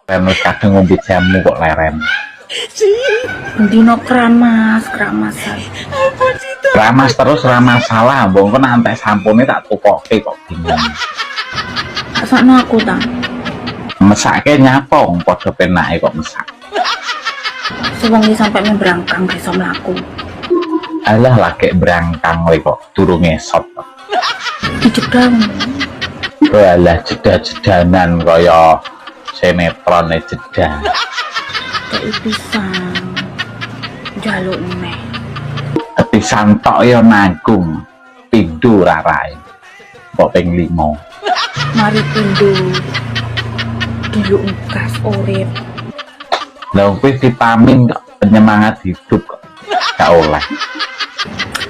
Reno kadang ngombe jamu kok leren. Bendino keramas-keramasan. Ramas terus ramah salah, mbong kok nanti sampune tak tukoke kok bingung. Sakno aku ta. Mesake nyapong padha penake kok mesak. Sewengi sampai membrangkang iso mlaku. Alah lagi berangkang le kok turu ngesot. Dijedang. Alah jeda-jedanan kaya sinetron jeda. Kayak pisang. Jaluk neh. Pisan tok ya nanggung pindho rarai. Kok ping 5. Mari pindho. Diluk ngas urip. Lah wis vitamin kok penyemangat hidup kok gak oleh.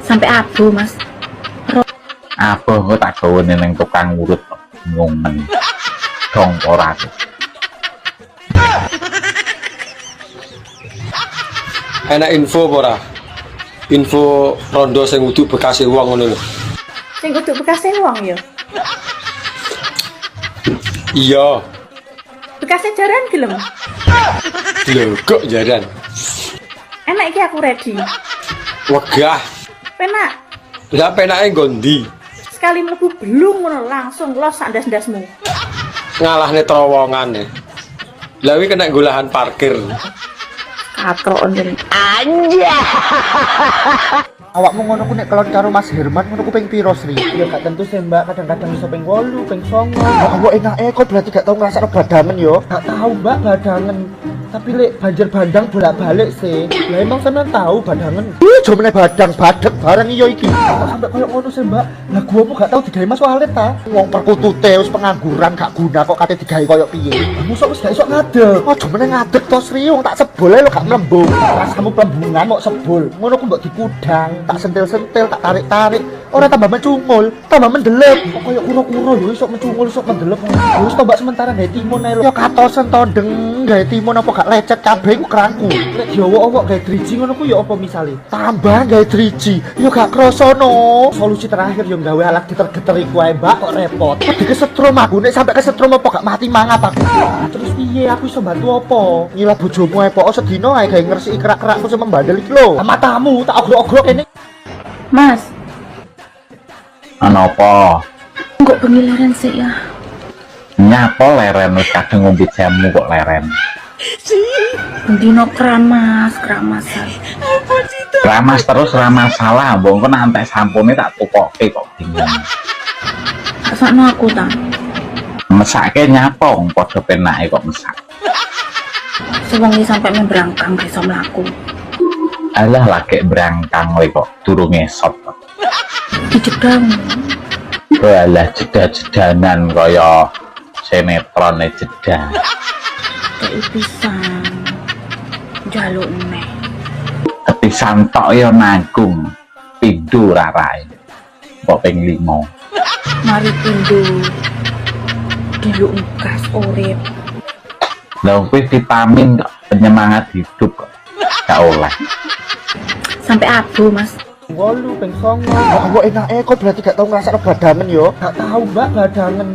Sampai abu, Mas. Apa kok tak gawe ning tukang urut kok ngomen. Dong ora. Enak info apa ora? Info rondo sing kudu bekase wong ngono lho. Sing kudu bekase wong ya. Iya, Bekase jaran gelem. lho kok jaran. Enak iki aku ready. Wegah, Penak. lah penake gondi. Sekali mlebu belum ngono langsung los sak ndas-ndasmu. Ngalahne terowongan e. Lah wi kena golahan parkir. Katrok ndel. Awakmu ngono ku nek kelon karo Mas Herman ngono ku ping piro Sri? Ya gak tentu sih Mbak, kadang-kadang iso ping 8, ping 9. Ya Allah enake kok berarti gak tau ngrasakno badangen yo. Gak tahu Mbak badangen. Tapi lek banjir bandang bolak-balik sih. Lah emang sampean tahu badangen. Ih, jomene badang badeg barang iyo iki. Kok sampe koyo ngono sih Mbak. Lah guamu gak tau digawe Mas Walet ta? Wong perkutute wis pengangguran gak guna kok kate digawe koyo piye. Musuh wis gak iso ngadeg. Oh, jomene ngadeg to Sri, wong tak sebul ae lho gak mlembung. Rasamu plembungan kok sebul. Ngono ku mbok dikudang. Tak sentil-sentil, tak tarik-tarik, ora tambah mencungul, tambah mendelep. Kok koyo kuro-kuro lho iso mencungul, iso mendelep. Wis tombak sementara gawe timun ae lho. Ya katosen to ndeng gawe timun apa gak lecet kabeh ku kerangku. Lek Jawa apa gawe driji ngono ku ya apa misale? Tambah gawe driji, ya gak kroso no. Solusi terakhir yo gawe alat geter-geter iku ae, Mbak, kok repot. Di kesetrum aku nek sampe kesetrum apa gak mati mangap aku. Terus piye aku iso bantu apa? Ngilah bojomu ae pokok sedina ae gawe ngresiki kerak-kerakku sing membandel iki lho. Matamu tak ogrok-ogrok kene. Mas, Ana apa? kok pengilaran sih ya? Nyapa leren wis kadang ngombe jamu kok leren. Bendino keramas-keramasan. Ramas terus ramah salah, mbong kok nanti sampune tak tukoke kok bingung. Sakno aku ta. Mesake nyapong padha penake kok mesak. Sewengi sampai membrangkang iso mlaku. Alah lagi berangkang le kok turu ngesot. Dijedang. Alah jeda-jedanan kaya sinetron jeda. Kayak pisang. Jaluk neh. Pisan tok ya nanggung pindho rarai. Kok ping 5. Mari pindho. Diluk ngas urip. Lah wis vitamin kok penyemangat hidup kok gak oleh. Sampai abu, Mas. 8, ping 9. Ya Allah enake kok berarti gak tau ngrasakno badangen yo. Gak tahu Mbak badangen.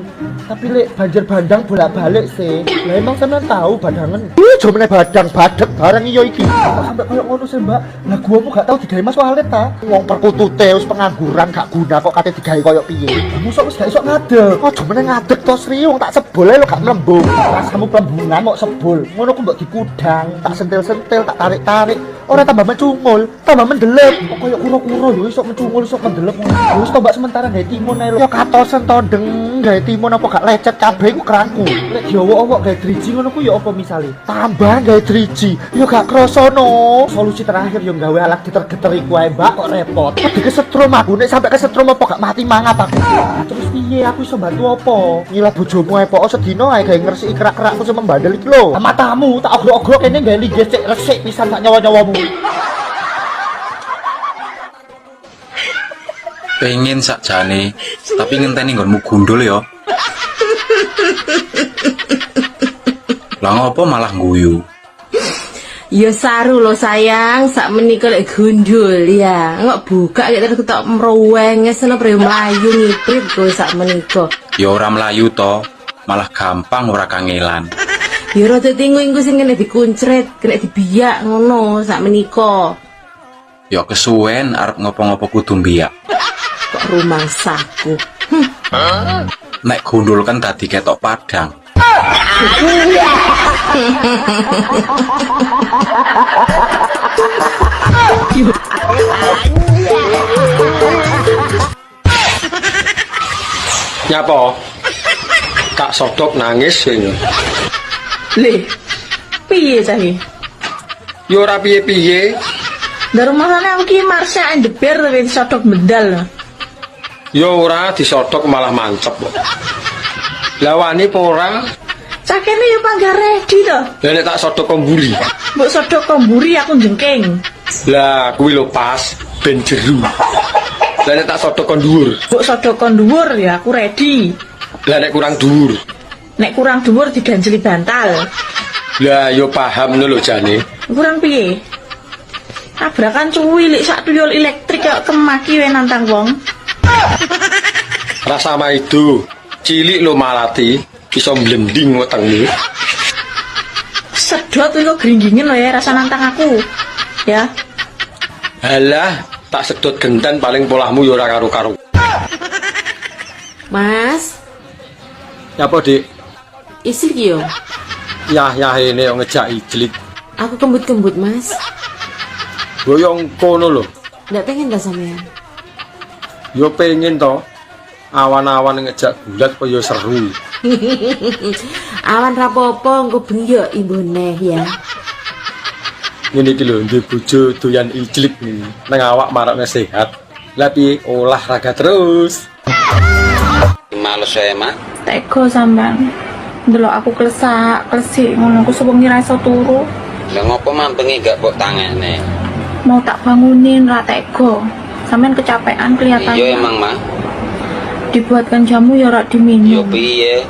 Tapi lek banjir bandang bolak-balik sih. Lah emang sampean tahu badangen. Ih, jomene badang badeg barang iyo iki. Kok sampe koyo ngono sih Mbak. Lah guamu gak tau digawe Mas Walet ta? Wong perkutute wis pengangguran gak guna kok kate digawe koyo piye. Musuh wis gak iso ngadeg. Oh, jomene ngadeg to Sri, wong tak sebul ae lho gak mlembung. Rasamu plembungan kok sebul. Ngono ku mbok dikudang, tak sentil-sentil, tak tarik-tarik. Ora tambah mencungul, tambah mendelep. Kok koyo kuro-kuro lho iso mencungul, iso mendelep. Wis tombak sementara gawe timun ae lho. Ya katosen to ndeng gawe timun apa gak lecet kabeh ku kerangku. Lek Jawa apa gawe driji ngono ku ya apa misale? Tambah gawe driji, ya gak kroso no. Solusi terakhir yo gawe alat geter-geter iku ae, Mbak, kok repot. Di kesetrum aku nek sampe kesetrum apa gak mati mangap aku. Terus piye aku iso bantu apa? Ngilah bojomu ae pokok sedina ae gawe ngresiki kerak-kerakku sing membandel iki lho. Matamu tak ogrok-ogrok kene gawe liges cek resik pisan tak nyawa-nyawamu. Pengen sakjane, tapi ngenteni nggonmu gundul ya. Lah ngopo malah guyu? Ya saru lo sayang, sak menika lek gundul ya. Engko buka lek terus ketok mruwenges ana pre mlayu ngiprit kowe sak menika. Ya ora mlayu to, malah gampang ora kangelan. Ya rada tinggu-inggu sing kena dikuncret, kena dibiyak ngono sak menika. Ya kesuwen arep ngopo-ngopo kudu mbiyak. Kok rumangsaku. Nek gundul kan dadi ketok padang. Nyapa? Kak Sodok nangis sing. Le, piye cah iki? Yo ora piye-piye. Dari rumahane aku ki Marsha and the Bear tapi disodok bedal. Yo ora disodok malah mancep kok. Lah wani apa ora? Cah kene yo panggah ready to. Lah nek tak sodok komburi. Mbok sodok komburi aku jengking. Lah kuwi lho pas ben jeru. Lah nek tak sodok kon dhuwur. Mbok sodok kon dhuwur ya aku ready. Lah nek kurang dhuwur. Nek kurang dhuwur diganjeli bantal. Lah yo paham lho jane. Kurang piye? Tabrakan cuwilik sak tuyul elektrik kok kemaki wae nantang wong. Rasa sama itu. Cilik lo malati iso blending wetengmu. Sedot kok gringgingen lho ya rasa nantang aku. Ya. Halah, tak sedot gentan paling polahmu yo ora karo-karo. Mas, Apa dik? isi ki yo. Yah ini yang ngejak ijlik. Aku kembut-kembut, Mas. Goyong kono lho. Ndak pengen ta sampean? Yo pengen to. Awan-awan ngejak bulat kok yo seru. Awan rapopo engko bengi yo imbone ya. Ngene iki lho, ndek bojo doyan ijlik nih. Nang awak marakne sehat. Lah piye olahraga terus. Males wae, Mak. Teko sampean. Ndelok aku klesak, klesik ngono aku sewengi ra iso turu. Lah ngopo mampengi gak mbok tangene? Mau tak bangunin ra teko. Sampean kecapean kelihatannya. Iya emang, Mak. Dibuatkan jamu ya rak diminum. Yo piye?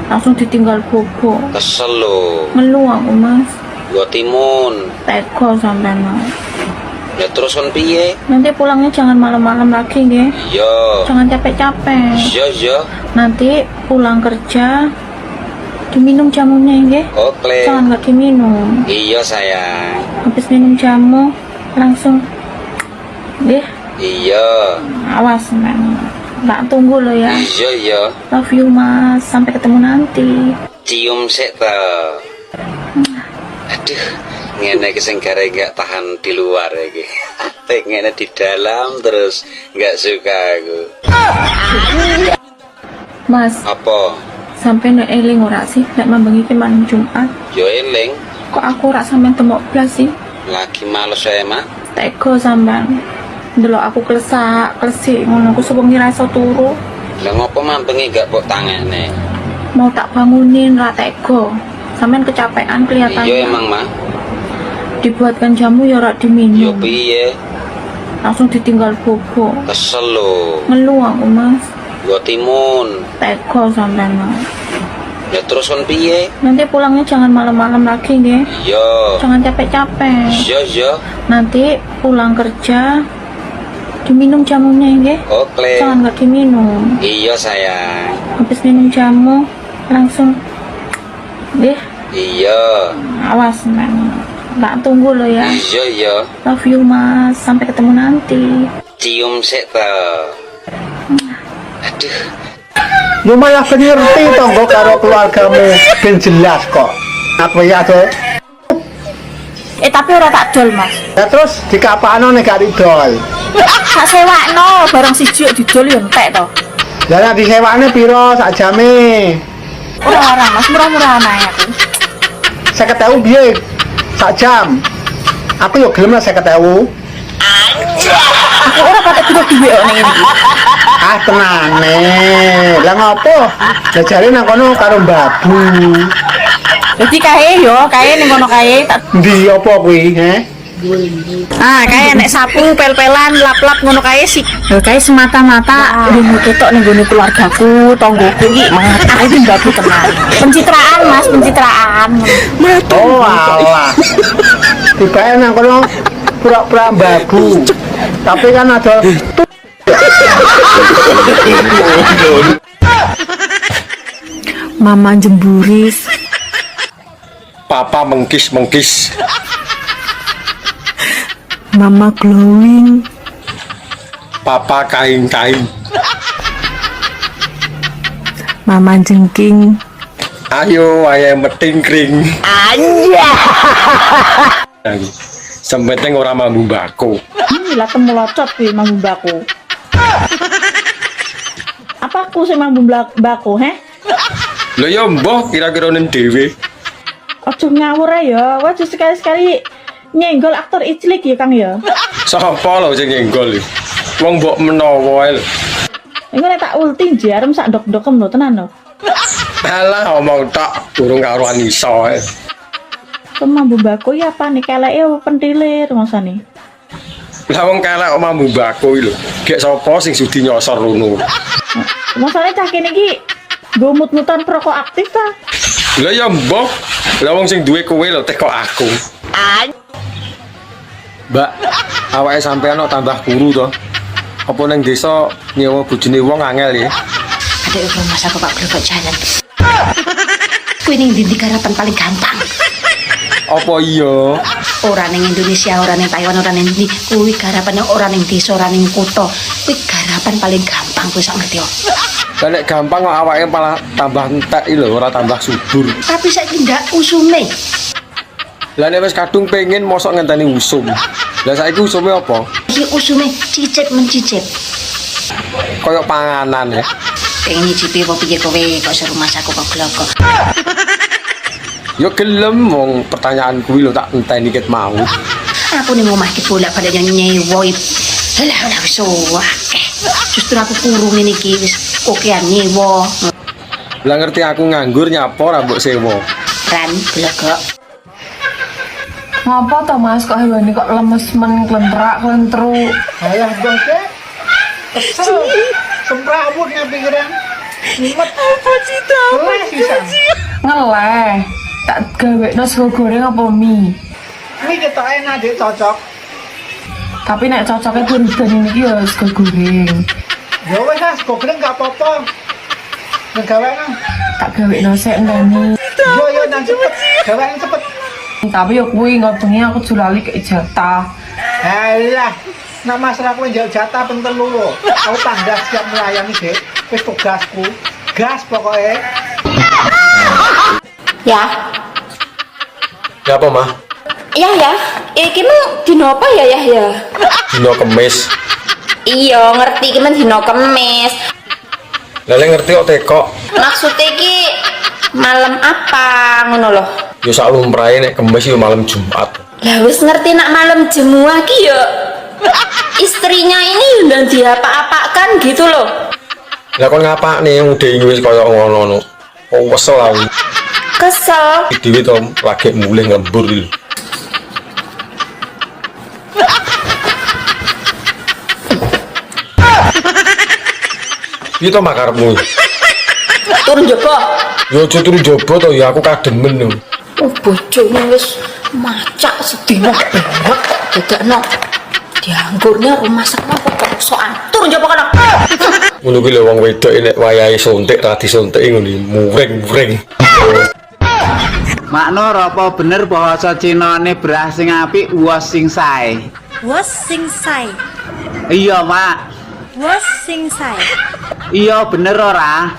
Langsung ditinggal bobo. Kesel lho. Ngeluh aku Mas. Gua timun. Teko sampean Mas. Ya terus kon piye? Nanti pulangnya jangan malam-malam lagi nggih. Yo. Jangan capek-capek. Yo. Nanti pulang kerja diminum jamunya nggih. Oke. Jangan nggak diminum. Iya sayang. Habis minum jamu langsung nggih. Iya. Awas men. Nggak tunggu lo ya. Iya. Love you Mas. Sampai ketemu nanti. Cium sik ta. Aduh, ngene iki sing gare gak tahan di luar iki. Pengen di dalam terus gak suka aku. Mas, Apa? sampai nek eling ora sih nek mambengi ki malam Jumat. Yo eling, Kok aku ora sampean temok blas sih? lagi males wae, Mak. Teko sampean. Ndelok aku klesak, klesik ngono aku sewengi ra iso turu. Lah ngopo mampengi gak mbok tangene? Mau tak bangunin ra teko. Sampean kecapean kelihatannya. Iya emang, Mak. Dibuatkan jamu ya rak diminum. Yo piye? Langsung ditinggal bobo. Kesel lho. Ngeluh aku Mas. Gua timun. Teko sampean Mas. Ya terus kon piye? Nanti pulangnya jangan malam-malam lagi nggih. Yo. Jangan capek-capek. Yo. Nanti pulang kerja diminum jamunya nggih. Oke. Jangan nggak diminum. Iya sayang. Habis minum jamu langsung nggih. Iya. Awas men. Nggak tunggu lo ya. Iya. Love you Mas. Sampai ketemu nanti. Cium sik ta. Aduh. Lu malah ngerti tonggo karo keluargamu ben jelas kok. Aku ya tuh. Tapi ora tak dol Mas. Ya terus dikapakno nek gak didol. Tak sewakno barang siji kok didol yo entek to. Lah nek disewakne piro sak jame? Ora Mas, murah-murahan ae aku. 50.000 piye sak jam? Aku yo gelem lah 50.000. Aku ora patek duwe kok ning iki. Ah tenane. Lah ngopo? Lah jare nang kono karo mbabu. Dadi kae ning kono kae tak Ndi apa kuwi, he? Ah, kayak nek sapu pel-pelan lap-lap ngono kae sih. Kayak semata-mata ngono ketok ning gone keluargaku, tonggoku iki mata iki babu tenan. Pencitraan Mas, pencitraan. Oh alah. Tiba nang kono pura-pura babu. Tapi kan ada Mama jemburis, Papa mengkis-mengkis. Mama glowing, Papa kain-kain. Mama jengking. Ayo ayam metingkring. Anja. Sementing ora mambu mbako. Lah temu locot kuwi mambu mbako. Apa aku sing mambu mbako, he? Lho ya mbah kira-kira ning dhewe. Ojo ngawur ae ya. Wajah sekali-sekali nyenggol aktor iclik ya, Kang ya. Sapa lho sing nyenggol iki? Wong mbok menawa ae lho. Engko nek tak ulti jarum sak dok-dokem lho tenan lho. Alah omong tok durung karuan iso ae. Mambu mbako ya apa nih keleke apa pentilir maksane? Lah wong kelek kok mambu mbako iki lho. Gek sapa sing sudi nyosor ngono? Maksane cah kene iki nggo mut-mutan perokok aktif ta? Lah ya mbah, lah wong sing duwe kowe lho teh kok aku. Mbak, awake sampean kok tambah kuru to. Apa nang desa nyewa bojone wong angel ya? Ada rumah aku Pak Globok jalan. Kuwi ning ndi garapan paling gampang. Apa iya? Ora ning Indonesia, ora ning Taiwan, ora ning ndi. Kuwi garapan ora ning desa, ora ning kutha. Kuwi garapan paling gampang kuwi sak ngerti yo. Lah nek gampang kok awake malah tambah entek iki lho, ora tambah subur. Tapi saiki ndak usume. Lah nek wis kadung pengen mosok ngenteni usum. Lah saiki usume apa? Iki usume cicip mencicip. Kayak panganan ya. Pengen nyicipi apa piye kowe kok suruh masak kok gloko. Ya gelem wong pertanyaan kuwi lho tak enteni ket mau. Aku ning omah iki bolak-balik nyewa. Lah ora wis akeh. Justru aku kurung ngene iki wis kokean nyewa. Lah ngerti aku nganggur nyapa ora mbok sewa. Ran glogok. Ngapa to Mas kok hewane kok lemes men klentrak-klentru. alah bangke. Kesel. Semprawut nek pikiran. Nimet. Apa cita? Ngeleh. Tak gawekno sego goreng apa mie. Ini ketok enak dek cocok. Tapi nek cocoknya duridan ini ya sego goreng. Ya wes ah, kok keren gak apa-apa. Nggawean. Tak gawekno sik ndani. Yo nang cepet. Gawean cepet. Tapi ya kuwi ngobengi aku julali ke jatah. Alah, nak masalah kowe njak jatah ping 3 lho. Aku tanggas siap melayani, Dek. Wis tugasku. Gas pokoknya. Ya. Ya apa mah? Iya ya. Iki mah dino apa ya ya? Dino Kemis. Iya, ngerti iki men dino Kemis. Lah ngerti kok teko. Maksudnya iki malam apa ngono loh. Ya sak lumrahe nek Kemis ya malam Jumat. Lah wis ngerti nak malam jemuah ki ya. Istrinya ini udah diapa-apakan gitu loh. Lah kon ngapakne udah wis kaya ngono. Oh kesel aku. Kesel. Dhewe to lagi mulih lembur iki. Piye to makarmu? Turun jopo. Yo aja turu jaba to ya aku kademen lho. Oh bojone wis macak sedina banget dadakno. Dianggurnya rumah sakno kok sok atur jopo kono. Ngono kuwi lho wong wedok nek wayahe suntik ra disuntik ngono muring-muring. Makno apa bener bahasa Cinane beras sing apik uwas sing sae? Was sing sai. Iya, Mak. Was sing sai. Iya bener ora?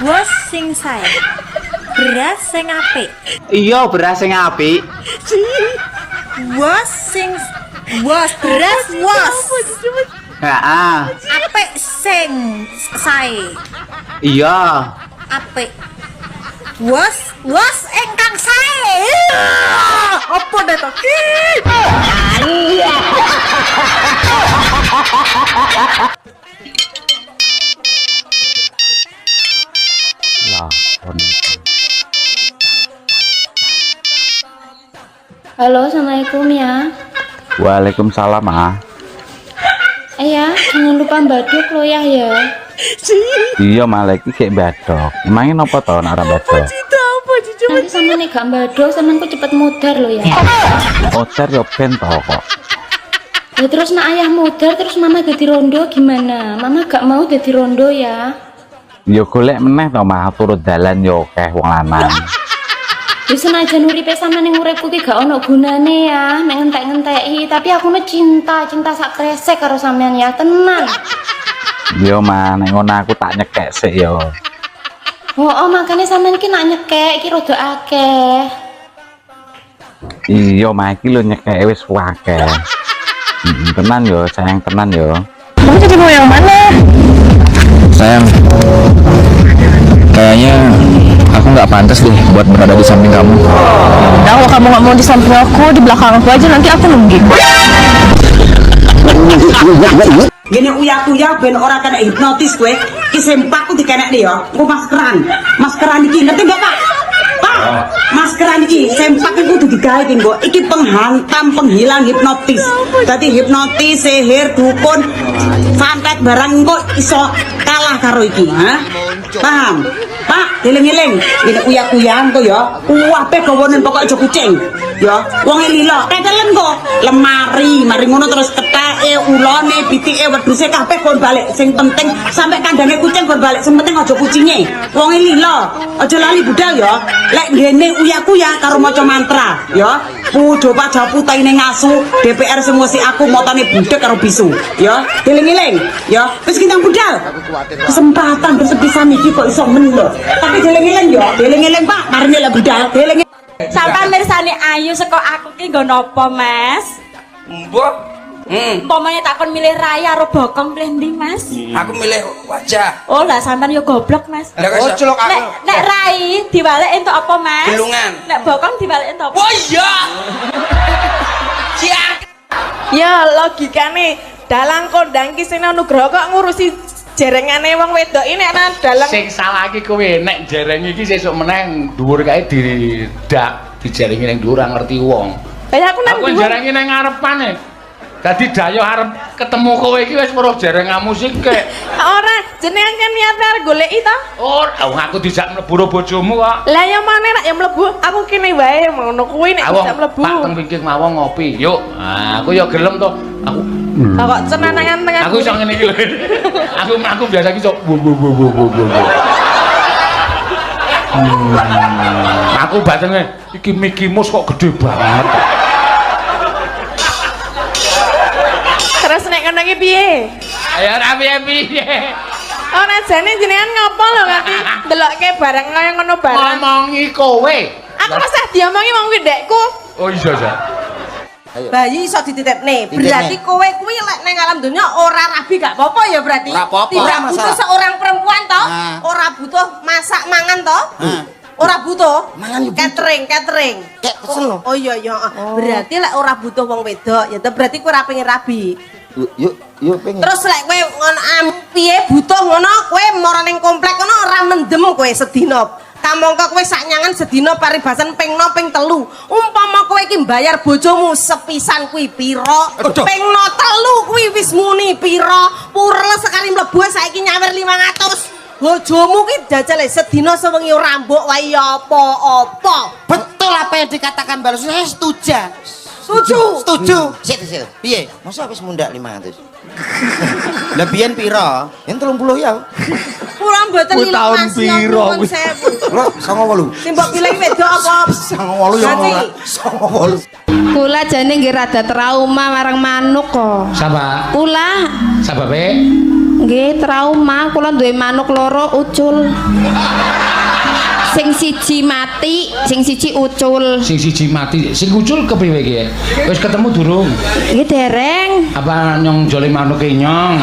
Was sing sai. Beras sing apik. Iya beras sing apik. Was sing was beras was. Heeh. Apik sing sai. Iya. Apik. Was engkang sae. Apa dah to? Lah, kon Halo, assalamualaikum ya. Waalaikumsalam ah. Ya, jangan lupa baduk lo ya. Iya malah iki kayak badok. Emangnya napa to nek ora badok? Nanti sama nih gak baduk, sama aku cepet mudar lo ya. Ocer yo ben to kok. Ya terus nak ayah mudar, terus mama jadi rondo gimana? Mama gak mau jadi rondo ya. Yo golek meneh to mah turut dalan yo akeh wong lanang. Ya senajan uripe sama ning uripku ki gak ono gunane ya, mek ngentek-ngenteki, tapi aku cinta sak kresek karo sampean ya, tenan. Yo mah nek ngono aku tak nyekek sik yo. Oh, makanya sampean ki nak nyekek ki rada akeh. Iya mah iki lho nyekek wis akeh. Tenan yo, sayang tenan yo. Kamu jadi mau yang mana? Sayang, kayaknya aku nggak pantas deh buat berada di samping kamu. Nah, kalau kamu nggak mau di samping aku, di belakang aku aja, nanti aku nungging. Gini uya-uya ben ora kena hipnotis kowe. Ki sempakku dikenek deh ya. Ku maskeran iki ngerti gak Pak? Pak, maskeran iki sempak iki kudu digawe nggo. Iki penghantam penghilang hipnotis. Dadi hipnotis, sihir, dukun, santet barang kok iso kalah karo iki, ha? Paham? Pak, eling-eling, ini uya-uyan kok ya. Wape gawonen pokok aja kucing. Ya, wong lila, ketelen kok. Lemari, mari ngono terus ketake, ulone, bitike, wedhuse kabeh kon balik. Sing penting sampai kandange kucing kon balik. Sing penting aja kucinge. Wong lila, aja lali budal ya. Lek ngene uya-uya karo maca mantra, ya. Pujo paja putaine ngasu, DPR sing ngusi aku motane budek karo bisu, ya. Eling-eling, ya. Wis kindang budal. Kesempatan bersepisan iki kok iso men lho. Tapi eling-eling ya, eling-eling Pak, marine lek budal, eling. Sampai mirsani ayu seko aku ki nggo napa, Mas? Mbok. Umpamanya takon milih raya karo bokong pilih ndi, Mas? Aku milih wajah. Oh, lah sampean yo goblok, Mas. Oh, celok aku. Nek rai diwalek entuk apa, Mas? Gelungan. Nek bokong diwalek entuk apa? Oh iya. Siang. Ya logikane dalang kondang ki sing Nugroho kok ngurusi jerengane wong wedok ini ana dalang sing salah iki kowe nek jereng iki sesuk meneh dhuwur kae didak dijerengi ning dhuwur ora ngerti wong. Kayak aku nang dhuwur. Jerengi ning ngarepane. Dadi dayo arep ketemu kowe iki wis weruh jerengamu sik kek. Ora, jenengan kan niate arep goleki ta? Ora, aku dijak mlebu bojomu kok. Lah ya maneh nek ya mlebu, aku kene wae ngono kuwi nek dijak mlebu. Pak teng pinggir mawon ngopi. Yuk. Nah, aku ya gelem to. Aku kok cenanangan tengah. Aku iso ngene iki lho. Aku biasa iki sok. Aku batenge iki Mickey Mouse kok gede banget. Terus nek ngono iki piye? Ya ora piye-piye. Ora jane jenengan ngopo lho nganti ndelokke barang kaya ngono barang. Ngomongi kowe. Aku rasah diomongi wong kuwi ndekku. Oh iya. Bayi iso dititipne. Berarti kowe kuwi lek nang alam dunya ora rabi gak apa-apa ya berarti. Tidak butuh seorang perempuan toh, ora butuh masak mangan toh. Ora butuh catering. Kayak pesen lho. Oh iya. Berarti lek ora butuh wong wedok, ya berarti kowe ora pengen rabi. Yuk pengen. Terus lek kowe ngono piye butuh ngono, kowe mara ning komplek ngono ora mendem kowe sedina. Kamangka kowe saknyangan sedina paribasan ping 0 ping 3. Umpama kowe iki mbayar bojomu sepisan kuwi pira? Ping 3 kuwi wis muni pira? Purle sekali mlebu saiki nyawer 500. Bojomu ki jajale sedina sewengi ora mbok wae apa-apa. Betul apa yang dikatakan Mbak Lucy, saya setuju. Sik. Piye? Masa wis mundak 500? Lah biyen pira? Yen 30 ya. Kula mboten lilo tahun pira kuwi? Lho, 98. Sing mbok pilih wedok apa? 98 ya ora. 98. Kula jane nggih rada trauma marang manuk kok. Sapa? Kula. Sababe? Nggih trauma, kula duwe manuk loro ucul. Sing siji mati, sing siji ucul. Sing siji mati, sing ucul kepriwe iki? Wis ketemu durung? Nggih dereng. Apa nyong jole manuke nyong?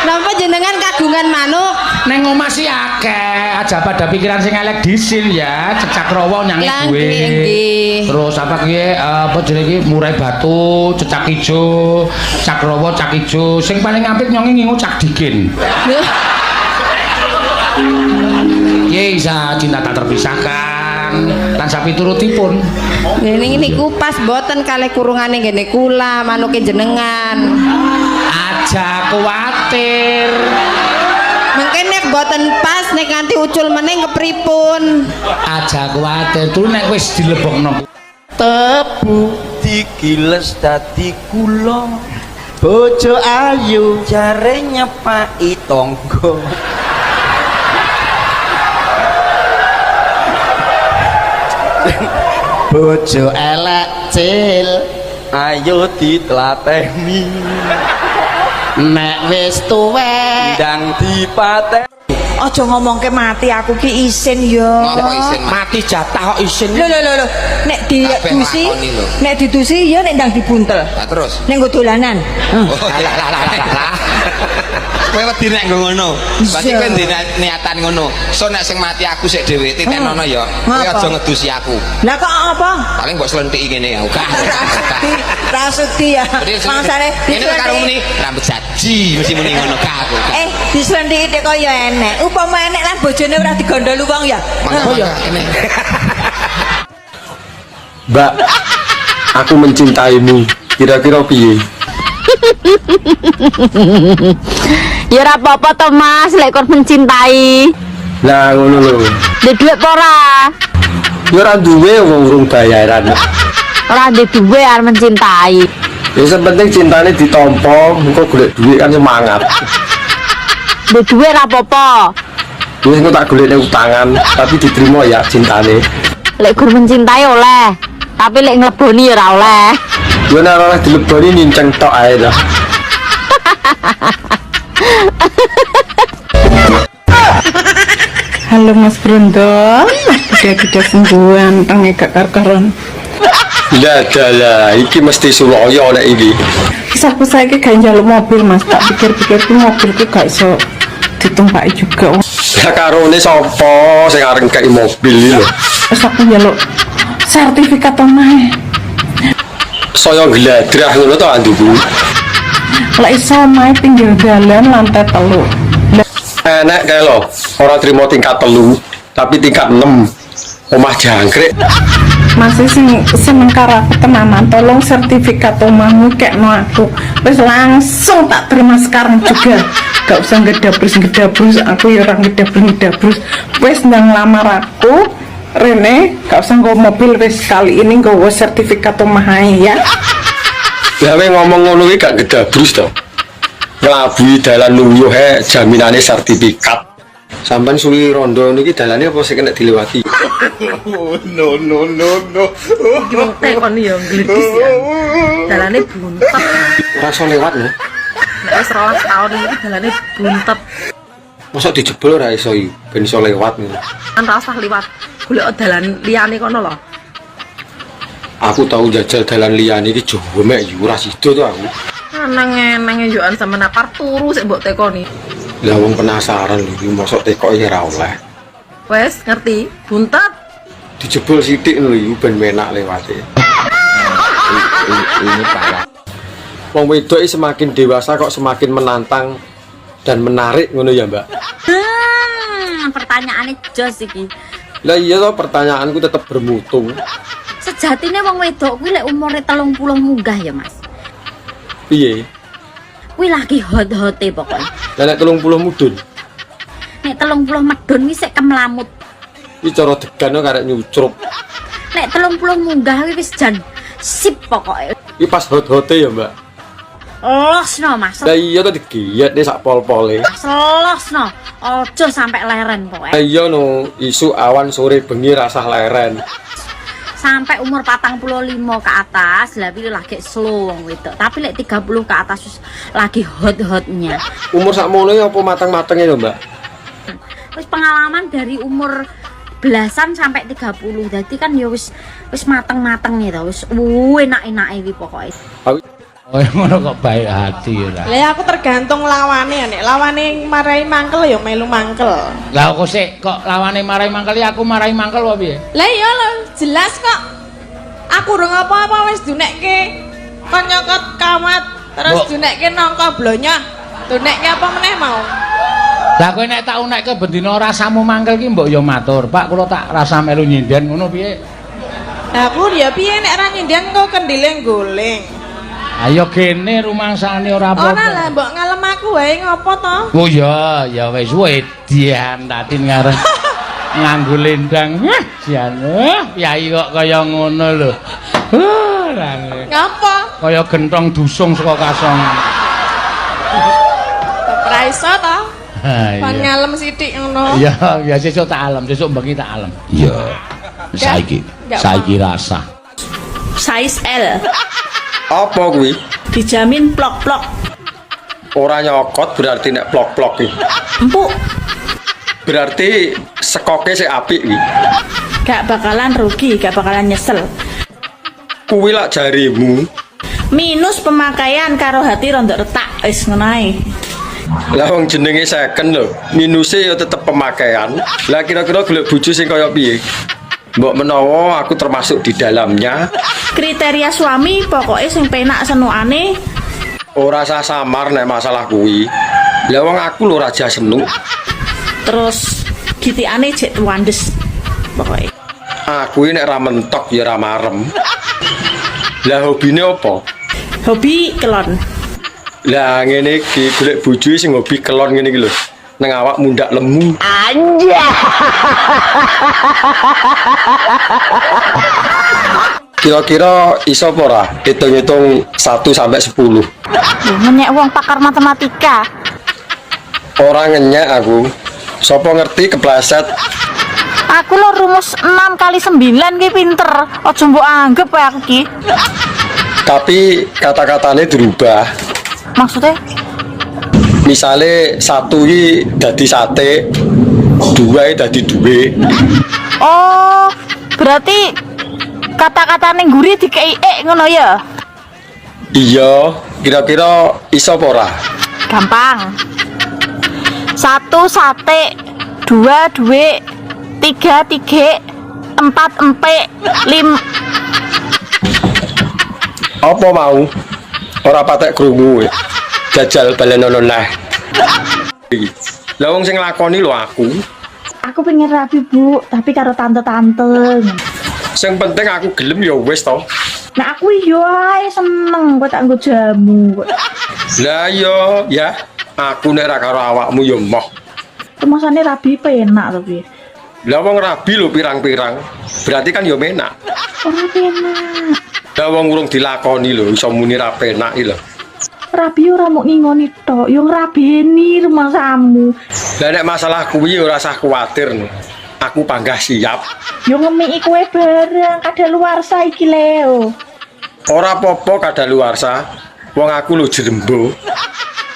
Napa jenengan kagungan manuk? Neng omah sih akeh, aja pada pikiran sing elek disil ya, cecak rawa nyange gue. Terus apa kiye apa jenenge iki murai batu, cecak ijo, cak rawa, cak ijo. Sing paling apik nyonge ngingu cak dikin. Ye isa cinta tak terpisahkan. Semarang lan sapiturutipun. Ngene niku pas boten kalih kurungane ngene kula manuke jenengan. Aja kuwatir. Mungkin nek boten pas nek nganti ucul meneh kepripun. Aja kuwatir tur nek wis dilebokno. Tebu digiles dadi kula. Bojo ayu jare nyepaki tangga. Bojo elek cil ayo ditlateni. Nek wis tuwek ndang dipateni. Aja ngomongke mati aku ki isin ya. Mati jatah kok isin. Lho. Nek didusi ya nek ndang dibuntel. Lah terus. Nek nggo dolanan. Lah. Kowe wedi nek ngono. Berarti kowe niatan ngono. So nek sing mati aku sik dhewe titenono ya. Kowe aja ngedusi aku. Lah kok apa? Paling mbok slentiki ngene ya. Rasuti ya. Mangsane ngene karo muni rambut saji mesti muni ngono ka aku. Dislendiki tek kaya enek. Upama enek lan bojone ora digondol wong ya. Oh ya. Mbak, aku mencintaimu. Kira-kira piye? Ya ora apa-apa to Mas, lek kon mencintai. Lah ngono lho. Duwe dhuwit apa ora? Ya ora duwe wong urung bayaran. Ora duwe duwe arep mencintai. Ya sepenting cintane ditampa, engko golek duit kan semangat. Duwe dhuwit ora apa-apa. Wis engko tak golekne utangan, tapi diterima ya cintane. Lek gur mencintai oleh, tapi lek ngleboni ya ora oleh. Yo nek ora dileboni ninceng tok ae lah. Halo Mas Brondol, gede-gede sembuhan tangi gak kar-karon. Lah, iki mesti Suraya nek iki. Aku saiki gak njaluk mobil Mas, tak pikir-pikir ku mobilku gak iso ditumpaki juga. Lah karone sapa sing areng kei mobil lho. Terus aku njaluk sertifikat omahe. Saya gladrah ngono to anduku. Lah iso omahe pinggir dalan lantai 3. Enak kae lho, ora trimo tingkat 3, tapi tingkat 6. Omah jangkrik. Masih seneng karo aku tenanan, tolong sertifikat omahmu kekno aku. Wis langsung tak terima sekarang juga. Gak usah ngedabrus, aku ya ora ngedabrus. Wis ndang lamar aku, Rene, gak usah nggo mobil wis kali ini nggo sertifikat omah ae ya. Lah ngomong ngono iki gak ngedabrus to. Nglabuhi dalan luyuh jaminane sertifikat. Sampeyan suwi rondo niki dalane apa sing kena dilewati? No. Jontek kon ya gledis ya. Dalane buntet. Ora iso lewat lho. Nek wis 12 tahun iki dalane buntet. Mosok dijebol ora iso iki ben iso lewat ngono. Kan ora usah liwat. Golek dalan liyane kono lho. Aku tau jajal dalan liyane iki jomek yo ora sida to aku. Nang yoan sama napar turu sik mbok tekoni. Lah wong penasaran lho, mosok tekoke ora oleh. Wes ngerti, buntet. Dijebol sithik lho iki ben menak lewate. Ini parah. Wong wedok semakin dewasa kok semakin menantang dan menarik ngono ya, Mbak. Pertanyaane jos iki. Lah iya toh pertanyaanku tetap bermutu. Sejatine wong wedok kuwi lek umure 30 munggah ya, Mas. Piye? Kuwi lagi hot-hote pokoknya. Lah nek 30 mudun. Nek 30 medun kuwi sik kemlamut. Iki cara degan karek nyucrup. Nek 30 munggah kuwi wis jan sip pokoke. Iki pas hot-hote ya, Mbak. Losno, Mas. Lah iya to digiyet sak pol-pole. Losno. Ojo sampai leren pokoknya. Lah iya no, isu awan sore bengi rasah leren. Sampai umur 45 ke atas lah pilih lagi slow wong wedok. Tapi lek 30 ke atas lagi hot-hotnya. Umur sakmono ya apa matang-matangnya lho, Mbak? Wis pengalaman dari umur belasan sampai 30. Jadi kan ya wis mateng-mateng nih to. Wis enak-enake iki pokoke. Oh ngono kok baik hati ya. Lah aku tergantung lawane, nek lawane marai mangkel ya melu mangkel. Lah kok sik kok lawane marai mangkel ya aku marai mangkel apa piye? Lah iya lho, jelas kok. Aku urung apa-apa wis dunekke kon nyokot kawat terus dunekke nangka blonyah. Dunekke apa meneh mau? Lah kowe nek tak unekke bendina rasamu mangkel ki mbok ya matur. Pak kula tak rasa melu nyinden ngono piye? Lah aku ya piye nek ra nyindian kok kendile goleng. Ayo kene rumangsane ora apa-apa. Ora lah mbok ngalem aku wae ngopo to? Oh ya, ya wis edian tatin ngarep nganggo lendang. Jan, piyai kok kaya ngono lho. Ngapa? Kaya gentong dusung saka kasongan. Ora iso to? Ha Pan iya. ngalem sithik ngono. Ya, ya sesuk tak alem, sesuk bengi tak alem. Iya. Saiki, saiki rasa. Size L. Apa kuwi? Dijamin plok-plok. Ora nyokot berarti nek plok-plok iki. Empuk. Berarti sekoke sik apik kuwi. Gak bakalan rugi, gak bakalan nyesel. Kuwi lak jarimu. Minus pemakaian karo hati rondok retak wis ngono ae. Lah wong jenenge second lho, minuse ya tetep pemakaian. Lah kira-kira golek bojo sing kaya piye? Mbok menawa aku termasuk di dalamnya. Kriteria suami pokoknya sing penak senukane. Ora usah samar nek masalah kuwi. Lah wong aku lho raja senuk. Terus gitikane jek tuandes. Pokoknya Aku ini nek ra mentok ya ra marem. Lah hobine apa? hobi kelon. Lah ngene iki golek bojo sing hobi kelon ngene iki lho. Nang awak mundak lemu. Anja. Kira-kira iso apa ora? Hitung-hitung 1 sampai 10. Ngenyek wong pakar matematika. Ora ngenyek aku. Sopo ngerti kepleset. Aku lo rumus 6 kali 9 ki pinter. Aja mbok anggap wae aku ki. Tapi kata-katanya dirubah. Maksudnya? Misale 1 iki dadi sate, 2 dadi duwe. Oh, berarti kata-katane guri dikei ngono ya? Iya, kira-kira iso apa ora? Gampang. 1 sate, 2 duwe, 3 tige, 4 empek, 5. Apa mau? Ora patek krungu. Jajal balenono nah. Lah wong sing nglakoni lho aku. Aku pengen rapi bu, tapi karo tante-tante. Sing penting aku gelem ya wis to. Nah aku yo ae seneng kok tak nggo jamu. Lah iya, ya. Aku nek ra karo awakmu ya moh. Rumasane rabi penak tapi. Lah wong rabi lho pirang-pirang. Berarti kan ya menak. Ora penak. Lah wong urung dilakoni lho iso muni ra penak iki lho. Rabi ora mau ngingoni tok, yo ngrabeni rumasamu. Lah nek masalah kuwi ora usah kuwatir. Aku panggah siap. Yo ngemiki kowe bareng kadaluwarsa iki Leo. Ora apa-apa kadaluwarsa. Wong aku lho jrembo.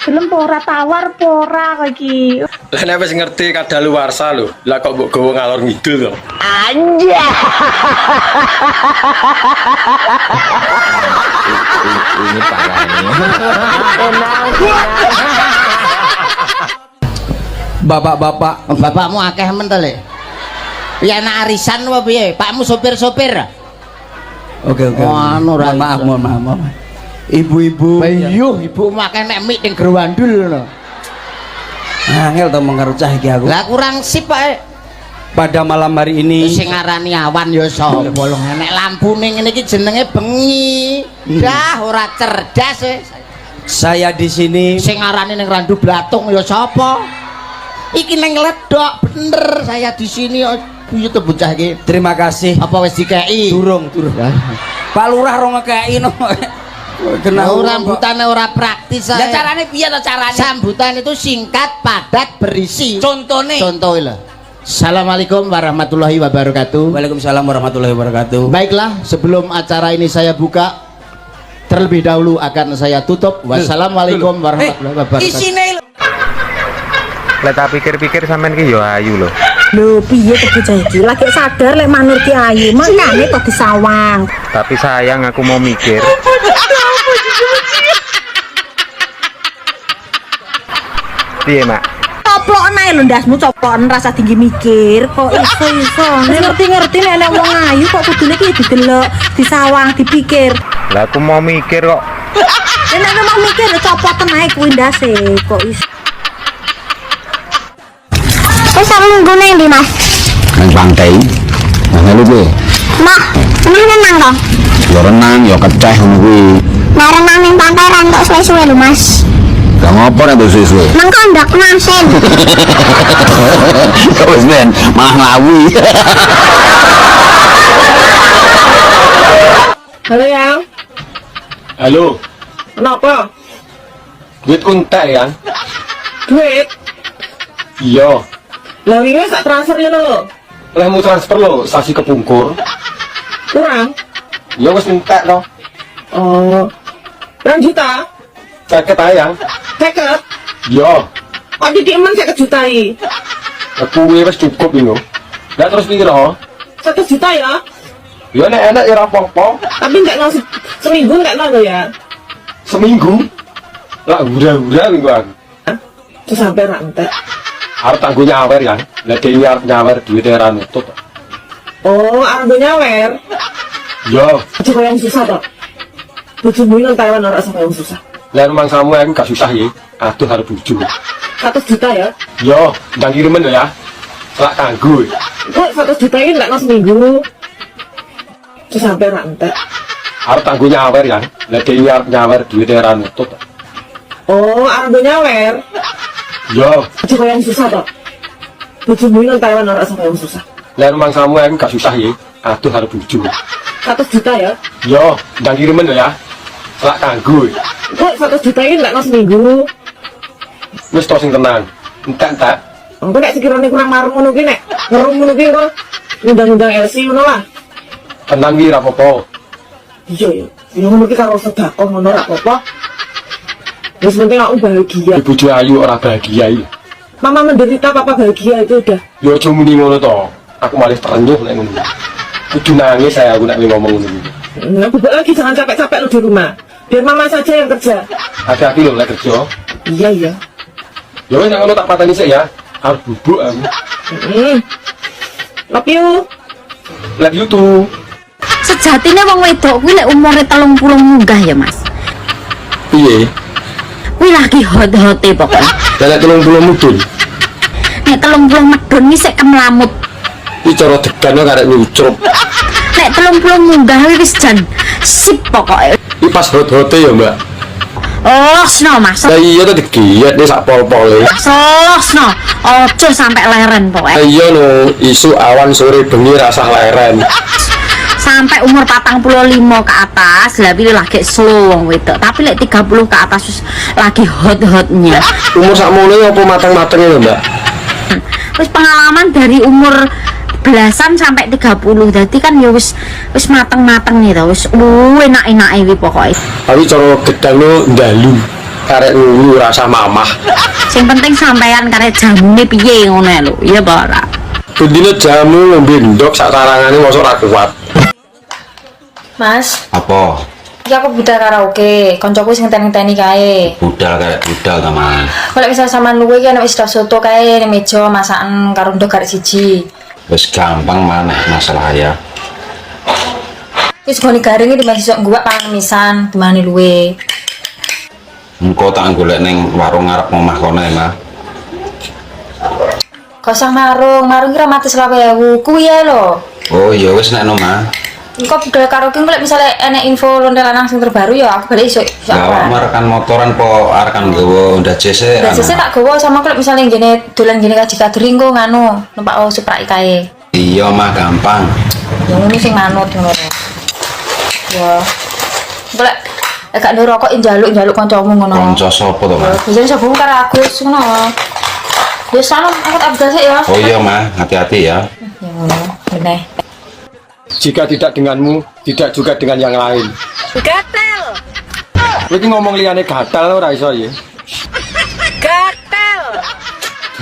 Gelem ora tawar ora kok iki. Lah nek wis ngerti kadaluwarsa lho, lah kok mbok gawa ngalor ngidul to. Anja. Ini parah ini. Bapak-bapak, bapakmu akeh men to, Le? Ya anak arisan apa piye? Pakmu sopir-sopir. Oke. Anu ra Maaf. Ibu-ibu. Ayo, ibu makan nek mik ning Growandul lho. Angel to mengkaro cah iki aku. Lah kurang sip Pak. Pada malam hari ini sing ngarani awan ya sapa? Nek lampune ngene iki jenenge bengi. Dah ora cerdas e. Saya di sini sing ngarani ning Randu Blatung ya sapa? Iki ning ledok bener saya di sini piye to bocah iki. Terima kasih. Apa wis dikeki? Durung. Pak Lurah ro ngekeki no. Kena rambutane ora praktis ae. Ya carane piye to carane? Sambutan itu singkat, padat, berisi. Contone lho. Assalamualaikum warahmatullahi wabarakatuh. Waalaikumsalam warahmatullahi wabarakatuh. Baiklah, sebelum acara ini saya buka, terlebih dahulu akan saya tutup. Wassalamualaikum warahmatullahi wabarakatuh. Isine Lah tak pikir-pikir sampean ki yo ayu lho. Lho piye to bocah iki? Lagi sadar lek manur ki ayu, makane kok disawang. Tapi sayang aku mau mikir. Piye, Mak? Coplok nae lho ndasmu coplokan rasa tinggi mikir kok iso. Ngerti-ngerti nek wong ayu kok kudune ki didelok, disawang, dipikir. Lah aku mau mikir kok. Nek mau mikir coploten ae kuwi ndase kok iso. Melu neng di Mas. Nang pantai. Nah melu kuwi. Mbak, emang renang dong? Ya renang, ya keceh ngono kuwi. Nah renang neng pantai rantok suwe-suwe lho Mas. Lah ngopo nek suwe-suwe? Nang kondok masin. Kok wis men, malah ngawi. Halo yang, Halo, kenapa? duit kuntek ya? Duit? Iya. Lah wingi sak transfernya lo. Lah mau transfer lo, sasi kepungkur. Kurang? Ya wis entek to. Oh. 2 juta? Seket ayang. Seket? Iya. Kok didik men 50 juta iki? Kuwi wis cukup ini. Lah terus piro? 1 juta ya? Ya nek enak ya ora apa-apa. Tapi enggak nang seminggu enggak nang ya? Seminggu. Lah hura-hura minggu aku. Terus sampai rantai. Harus tangguh nyawer ya. Lah dhewe arep nyawer duwite ora nutut. Oh, arep nyawer. Yo, Aja kaya yang susah toh. Bojomu nang Taiwan ora usah kaya yang susah. lah rumah samu aku gak susah ya. Aduh harus bojo. 100 juta ya? Yo, ndang kirimen ya. Lak kanggo. Kok 100 juta ini enggak nang seminggu? Terus sampai rantai. Harus tangguh nyawer ya. Lah dhewe arep nyawer duwite ora nutut. Oh, arep nyawer. Yo, Aja kaya yang susah toh. Bojomu nang Taiwan ora usah kaya yang susah. lah rumah samu aku gak susah ya. Aduh harus bojo. 100 juta ya? Yo, ndang kirimen ya. Lak kanggo. Kok 100 juta ini enggak nang seminggu? Wis to sing tenang. Entek. Engko nek sekiranya kurang marung ngono ki nek ngerung ngono ki kok ngundang-undang LC ngono lah. Tenang ki ora apa-apa. Iya ya. Ya ngono ki karo sedekah ngono ora apa-apa. Wis penting aku bahagia. Ibu bojo ayu ora bahagia iki. Mama menderita papa bahagia itu udah. Yo aja muni ngono to. Aku malah terenyuh nek ngono. Kudu nangis saya aku nek ngomong ngono iki. Nah, bubuk lagi jangan capek-capek lu di rumah. Biar mama saja yang kerja. Hati-hati lho nek kerja. Iya iya. Ya wis nek ngono tak pateni sik ya. Harus bubuk aku. Love you. Love you too. Sejatine wong wedok kuwi lek umure 30 munggah ya Mas. Piye? Kuwi lagi hot-hote pokoknya. Lah nek 30 mudun. Nek 30 medun iki sik kemlamut. Iki cara degane karek nyucrup. Nek 30 munggah wis jan sip pokoknya. Iki pas hot-hote ya, Mbak. Oh, sno Mas. Lah iya to digiat nih sak pol-pole. Sno. Ojo sampai leren pokoknya. Iya no, isu awan sore bengi rasah leren. Sampai umur 45 ke atas lah pilih lagi slow wong wedok. Tapi lek 30 ke atas wis lagi hot-hotnya. Umur sakmono apa mateng-matenge lho, Mbak? Wis pengalaman dari umur belasan sampai 30. Jadi kan ya wis mateng-mateng nih to. Wis enak-enake iki pokoke. Tapi cara gedang lo ndalu. Karek ngulu rasa mamah. Sing penting sampean karek jamune piye ngono lho. Iya apa ora? Bendine jamu ngombe ndok sak tarangane mosok ora kuat. Mas, Apa? iki aku budal karaoke. Koncoku sing ngenteni kae. Budal karek budal ta, Mas. Kalau misal sampean luwe iki ana wis soto kae ning meja masakan karo ndok karek siji. Wis gampang maneh masalah ya. Wis gone garing iki masih sok gua pangan misan dimane luwe. Engko tak golek ning warung ngarep omah kono ya, Mas. Kosong marung iki ra mati 20.000 kuwi ya lho. Oh iya wis nek no, Mas. Engko budal karaoke engko lek misale enek info lonte lanang sing terbaru ya aku balik esuk. Lah awakmu rekan motoran po arekan nggawa Honda JC. Biasanya tak gawa sama aku lek misale ngene dolan ngene kaji kadering kok nganu numpak Supra kae. Iya, Mas, gampang. Ya ngono sing manut ngono. Ya. Engko lek gak ndek rokok njaluk kancamu ngono. Kanca sapa to, Mas? Biasane sapa karo Agus ngono. Ya salam angkat abdal sik ya. Oh iya, Mas, hati-hati ya. Ya ngono, bener. Jika tidak denganmu, tidak juga dengan yang lain. Gatel. Kowe iki ngomong liyane gatal ora iso ya. Gatel.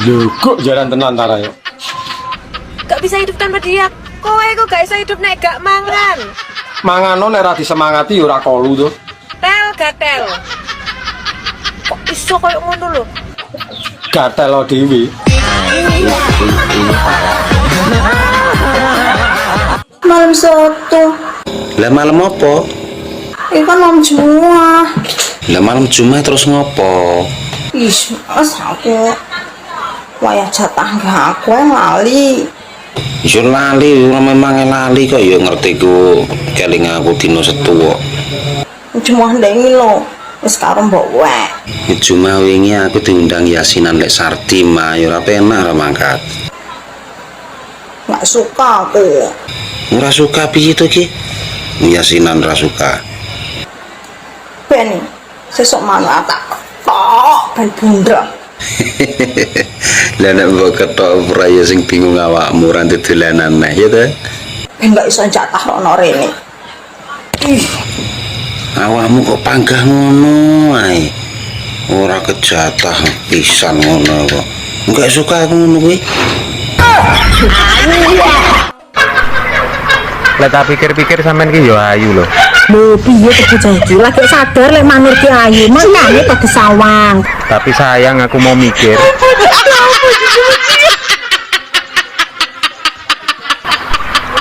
Lho kok jalan tenan ta ya. Gak bisa hidup tanpa dia. Kowe kok gak bisa hidup nek gak mangan. Mangano nek ora disemangati ya ora kolu to. Tel gatel. Kok iso koyo ngono lho. Gatel lo dhewe. Malam Sabtu. Lah malam apa? Ini kan malam Jumat. Lah malam Jumat terus ngopo? Ih, mas aku Wayah jatah aku yang lali. Yo lali, ora memang lali kok ya ngerti ku keling aku dino setu. Cuma ndengi lo. Wis karo mbok wae. Cuma wingi aku diundang yasinan lek Sardi mah ya ora penak ra mangkat. Nggak suka aku. Ora suka piye to ki? Yasinan ra suka. Ben sesuk manuk tak kok ben bundra. Lah nek mbok ketok ora ya sing bingung awakmu ora dolanan neh ya to. Ben gak iso jatah rono rene. Ih, Awakmu kok panggah ngono ae. Ora kejatah pisan ngono kok. Enggak suka aku ngono kuwi. Lah tak pikir-pikir sampean ki yo ayu lho. Lho piye tuku iki? Lagi sadar lek manur ki ayu, makane kok kesawang. Tapi sayang aku mau mikir.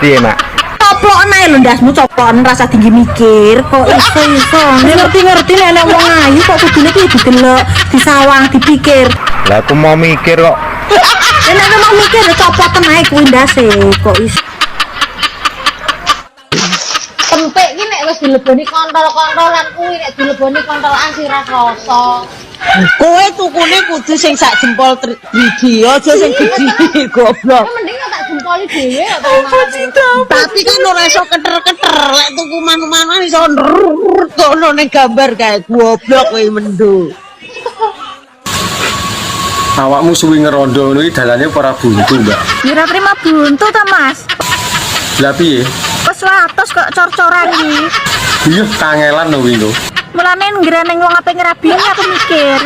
Piye, Mak? Coplok nae lho ndasmu copon rasa tinggi mikir. Kok iso. Ngerti-ngerti nek wong ayu kok kudune ki didelok, disawang, dipikir. Lah aku mau mikir kok. Nek mau mikir copoten ae kuwi ndase. Kok iso. Tempek ki nek wis dileboni kontol-kontolan kuwi nek dileboni kontolan sirah rasa. Kowe tukune kudu sing sak jempol 3D, aja sing gedhi goblok. Mending tak jempoli dhewe Tapi kan ora iso keter-keter, lek tuku manu-manuan iso kono ning gambar kae goblok kowe mendo. Awakmu suwi ngerondo ngono iki dalane ora buntu, Mbak. Kira terima buntu ta, Mas? Lah piye? Wes watos kok cor-coran iki. Iya, kangelan lho wingi. Mulane ngrene wong ape ngrabini aku mikir.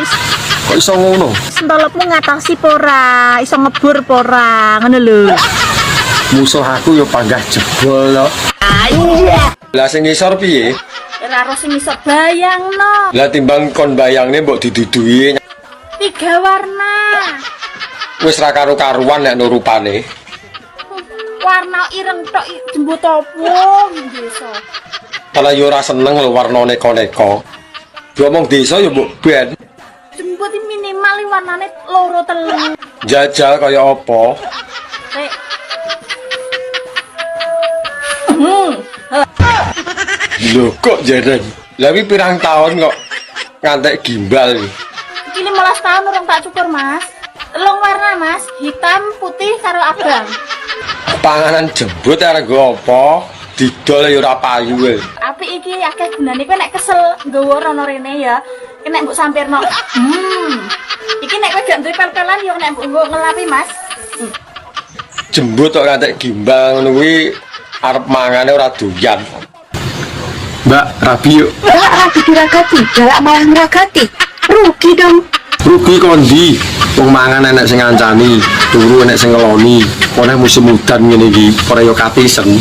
Kok iso ngono? Sentolopmu ngatasi pora, iso ngebur pora, ngono lho. Musuh aku yo panggah jebol lho. Lah sing ngisor piye? Ora harus sing iso bayangno. Lah timbang kon bayangne mbok didudui 3 warna. wis ra karo-karuan nek no rupane. Warna ireng tok jembut opo desa. Kalau yo ora seneng lho warna neko-neko. Diomong desa yo mbok ben. Jembut minimal warnane loro telu. Jajal kaya apa? Rek. Lho kok jaren. Lah wi pirang tahun kok ngantek gimbal iki. Iki 15 tahun urung tak cukur, Mas. Telung warna, Mas. Hitam, putih karo abang. Panganan jembut arek nggo apa? Didol ya ora payu wae. Apik iki akeh gunane kowe nek kesel nggawa rono rene ya. Nek mbok sampirno. Iki nek kowe gak duwe pel-pelan yo nek mbok ngelapi, Mas. Jembut kok ngantek gimbal ngono kuwi arep mangane ora doyan. Mbak, rabi yuk. Galak rabi diragati, galak malah ngeragati. Rugi dong. Rugi kondi. Wong mangan enek sing ngancani, turu enek sing ngeloni. Oleh musim udan ngene iki, ora yo katisen.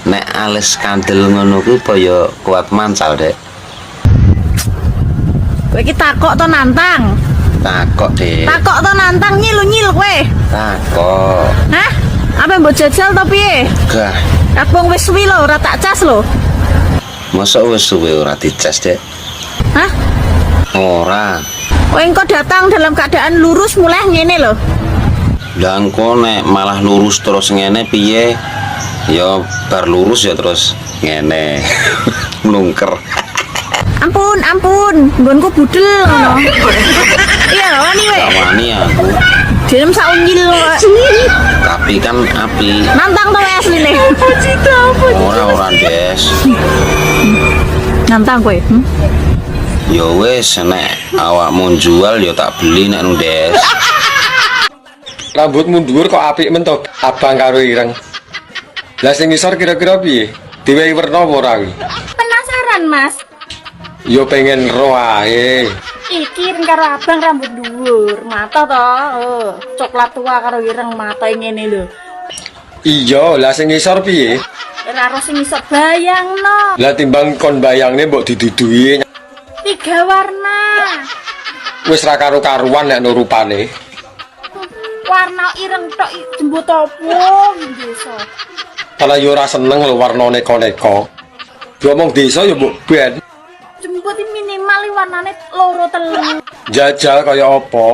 Nek alis kandel ngono kuwi apa ya kuat mancal, Dek? Kowe iki takok to nantang. Takok, Dek. Takok to nantang nyilu-nyil kowe. Takok. Hah? Apa mbok jajal to piye? Gah, Kabung wis suwi lho, ora tak cas lho. mosok wis suwe ora dicas, Dek? Hah? Ora. Kowe engko datang dalam keadaan lurus mulai ngene lho. Lah engko nek malah lurus terus ngene piye? Ya bar lurus ya terus ngene. Mlungker. Ampun, ampun, nggonku budel ngono. Iya, wani we. Wani aku. Dilem sak unyil. Tapi kan api. Nantang to asline. Ora Des. Nantang kowe. Ya wis nek awakmu jual ya tak beli nek nu Des. Rambutmu dhuwur kok apik men to, abang karo ireng. Lah sing ngisor kira-kira piye? Diwehi werna apa ora kuwi? Penasaran, Mas. Yo pengen ro ae. Iki ireng karo abang rambut dhuwur, mata to. Oh, coklat tua karo ireng mata ngene lho. Iya, lah sing ngisor piye? Ora harus sing iso bayangno. Lah timbang kon bayangne mbok didudui 3 warna. wis ra karo-karuan nek no rupane. Warna ireng tok jembut opo desa. Kalau yo ora seneng lho warna neko-neko. Diomong desa yo mbok ben. Jembut minimal warnane loro telu. Jajal kaya apa?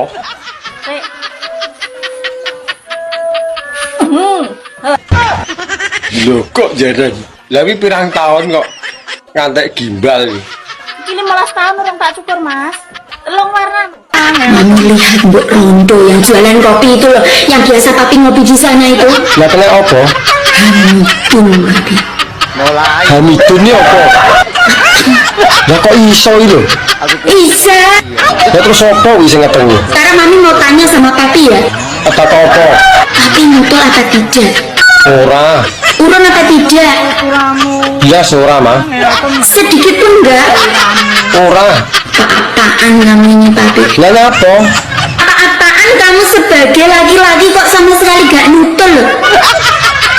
Lho kok jaran? Lah pirang tahun kok ngantek gimbal iki. Ini 15 tahun orang tak cukur mas. Telung warna. Mami lihat Mbok Rondo yang jualan kopi itu loh, yang biasa papi ngopi di sana itu. Lah kena apa? Hamidun papi. Hamidun ini apa? Lah kok iso iki lho? Isa. Lah terus apa wis ngetengi? Sekarang mami mau tanya sama papi ya. Apa Papi nyutul apa tidak? Ora. Urun apa tidak? Iya ora mah. Sedikit pun enggak. Ora. Apaan namanya papi? Lah apa? Apaan kamu sebagai laki-laki kok sama sekali gak nutul loh?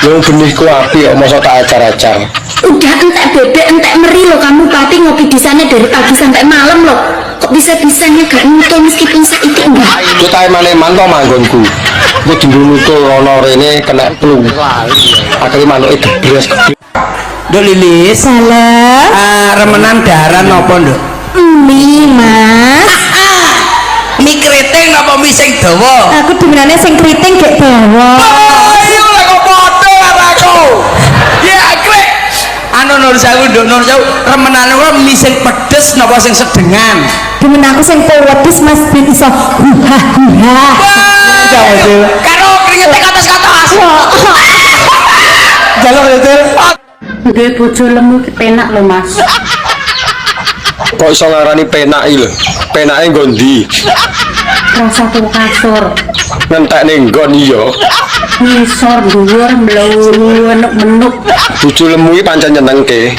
Yang benihku api kok masa tak acar-acar. Udah entek bebek entek meri loh kamu papi ngopi di sana dari pagi sampai malam loh. Kok bisa-bisanya gak nutul meskipun saiki enggak? Yo tak emane-eman to manggonku. Ku dinggo nutul ana rene kena flu. Akhire manuke debres. Nduk Lilis. Salah. Remenan daran napa, Nduk? Mie, Mas. Mie keriting napa mie sing dawa? Aku demenane sing keriting gek dawa. Ayo lek kok padha karo aku. Ya krek. Anu Nur Sewu, Nduk Nur Sewu, remenane ora mie sing pedes napa sing sedengan? Demen aku sing pedes Mas ben iso huha-huha. Karo kringete katos-katos. Jaluk itu. Duwe bojo lemu ki penak lho Mas. Kok iso ngarani penak iki lho? Penake nggo ndi? Rasa kasur. Ngentek ning nggon iya. Ngisor dhuwur mlewu menuk-menuk. Bojo lemu iki pancen nyenengke.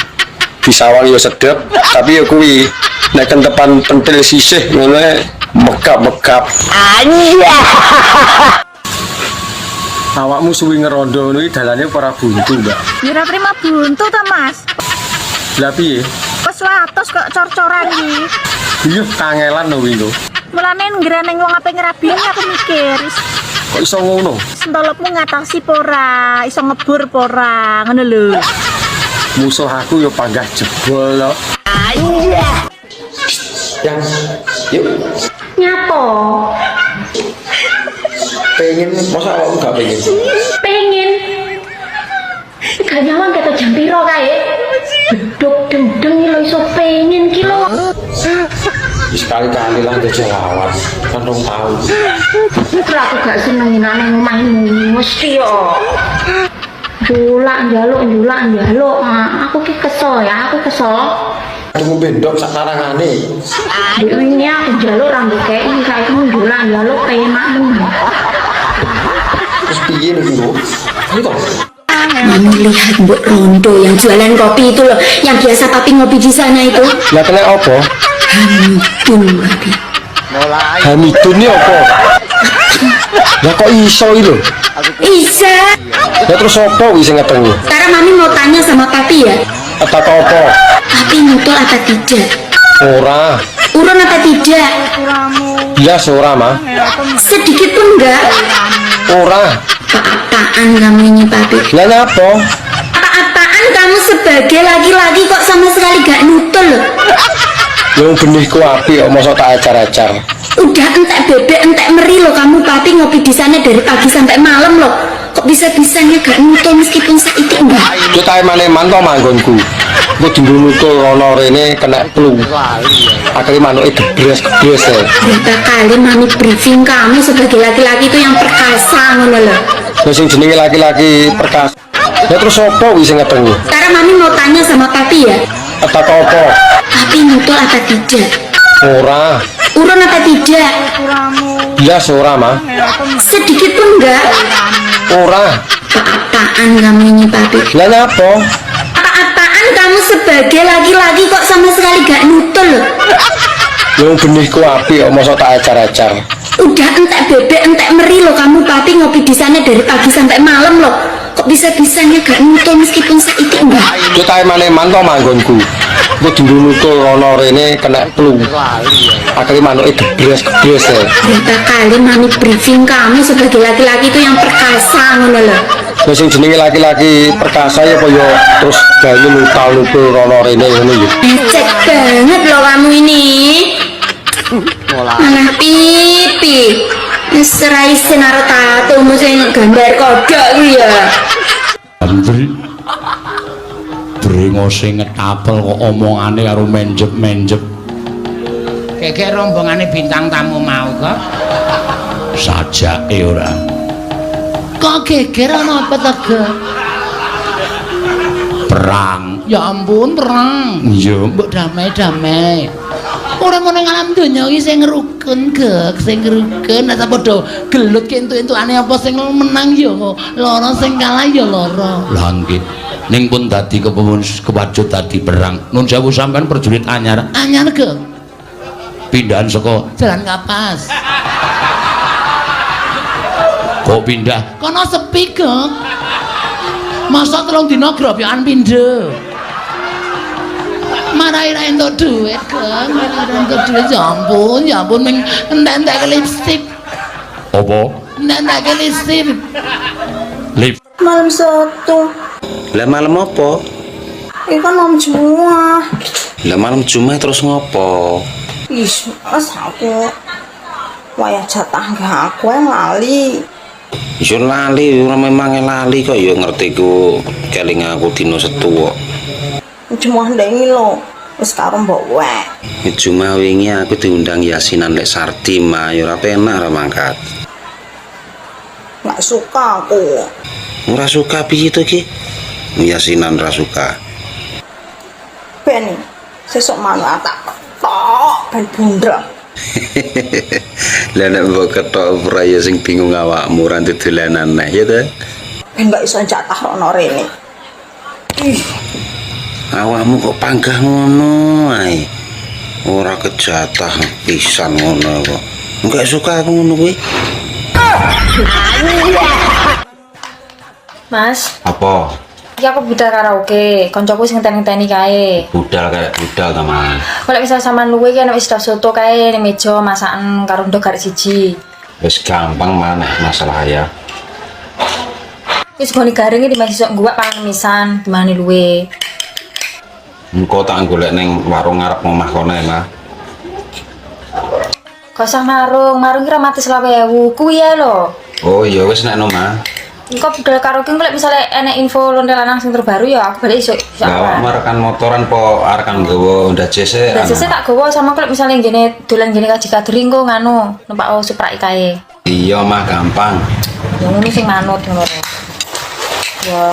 Disawang yo sedep, tapi yo kuwi nek kentepan pentil sisih ngene megap-megap. Anja. Awakmu suwi ngerondo ngono iki dalane ora buntu, Mbak. Mira terima buntu ta mas. Lah piye? Wes watos kok cor-coran iki. Iya kangelan lho wingi. Mulane ngreneng wong ape ngrabini aku mikir. Kok iso ngono? Sentolopmu ngatasi pora, iso ngebur pora, ngono lho. Musuh aku yo panggah jebol lho. Anja. Yang yuk Nyapo? pengen masa awakmu gak pengen? Pengen. Gak nyawang kata jam piro kae. Beduk dendeng lho iso pengen ki lho. Sekali-kali lah jajal lawan kan dong tahu. Terus aku gak seneng nang omahmu mesti yo. Julak njaluk. Aku ki kesel ya, aku kesel. Kamu bendok sak karangane. Ini aku njaluk rambut kei kayak kamu njaluk penakmu. Terus piye nih Bu? Gitu. Mami lihat Mbok Rondo yang jualan kopi itu loh, yang biasa papi ngopi di sana itu. Lah kena apa? Hamidun papi. Hamidun ini apa? Lah kok iso iki lho? Isa. Lah terus apa wis ngetengi? Sekarang mami mau tanya sama papi ya. Apa apa? Papi nutul apa tidak? Ora. Urun apa tidak? Iya ora mah. Sedikit pun enggak. Ora. Apaan kamu ini papi? Lah apa? Apaan kamu sebagai laki-laki kok sama sekali gak nutul loh? Yang benihku api kok masa tak acar-acar. Udah entek bebek entek meri loh kamu papi ngopi di sana dari pagi sampai malam loh. Kok bisa-bisanya gak nutul meskipun saiki enggak? Yo tak emane-eman to manggonku. Ku dinggo nutul ana rene kena flu. Akhire manuke debres e. Berapa kali mami briefing kamu sebagai laki-laki itu yang perkasa ngono loh. Lah sing jenenge laki-laki perkasa. Lah terus apa wis ngetengi? Sekarang mami mau tanya sama papi ya. Apa apa? Papi nutul apa tidak? Ora. Urun apa tidak? Iya ora mah. Sedikit pun enggak. Ora. Apaan kamu ini papi? Lah apa? Apaan kamu sebagai laki-laki kok sama sekali gak nutul loh? Yang benihku api kok masa tak acar-acar. Udah entek bebek entek meri loh kamu papi ngopi di sana dari pagi sampai malam loh. Kok bisa-bisanya gak nutul meskipun saiki enggak? Yo tak emane-eman to manggonku. Ku dinggo nutul ana rene kena flu. Akhire manuke debres e. Berapa kali mami briefing kamu sebagai laki-laki itu yang perkasa ngono loh. Lah sing jenenge laki-laki perkasa ya apa yo terus gawe nutul ana rene ngono yo. Becek banget loh kamu ini. Alah pipi. Wis ra isin karo tatumu sing gambar kodok kuwi ya. Andri. Brengose ngetapel kok omongane karo menjep-menjep. Keke rombongane bintang tamu mau kok. Sajake ora. Kok geger ana apa to, perang. Ya ampun, perang. Iya, mbok damai-damai. Ora ngono ngalam donya iki sing rukun, Gek, sing rukun. Nek padha gelut ki entuk-entukane apa sing menang ya lara, sing kalah ya lara. Lah nggih. Ning pun dadi kewajut dadi perang. Nun sewu sampean prajurit anyar. Anyar, Gek. Pindahan saka Jalan Kapas. Kok pindah? Kono sepi, Gek. Masa 3 dina grobokan pindho. Marai ra entuk dhuwit, Gek. Marai entuk dhuwit ya ampun ning entek lipstik. Apa? Entek lipstik. Malam Sabtu. Lah malam apa? Ini kan malam Jumat. Lah malam Jumat terus ngopo? Ih, mas aku wayah jatah aku yang lali. Yo lali, ora memang lali kok yo ngerti ku keling aku dino Setu kok. Cuma ndengi lo, wis karo mbok wek. Cuma wingi aku diundang yasinan lek Sardi mah yo ora penak ra mangkat. Nggak suka aku. Ora suka piye to ki? Yasinan ra suka. Ben sesuk mana tak tok ben bundra. Lah nek mbok ketok ora ya sing bingung awakmu ra dolanan neh ya to. Ben gak iso jatah rono rene. Ih, Awakmu kok panggah ngono ae. Ora kejatah pisan ngono kok. Enggak suka aku ngono kuwi. Mas, Apa? iki aku budal karaoke, koncoku sing ngenteni kae. Budal kayak budal ta, Mas. Kalau misal sampean luwe ki ana wis soto kae ning meja masakan karo ndok garis siji. Wis gampang maneh masalah ya. Wis goni garing iki dimasih sok guwak pangan misan, dimane luwe. Engko tak golek ning warung ngarep omah kono, Mas. Gak usah marung kira mati 20.000 kuwi ya lho. Oh iya wis nek omah. Engko budal karaoke kalau misalnya enek info londe lanang sing terbaru ya aku balik iso. Lah awakmu rekan motoran po arekan nggawa Honda JC. Lah JC tak gowo sama kalau misalnya ngene dolan ngene kaji kadring kok nganu numpak Supra kae. Iya mah gampang. Yang ngono sing manut ngono. Ya.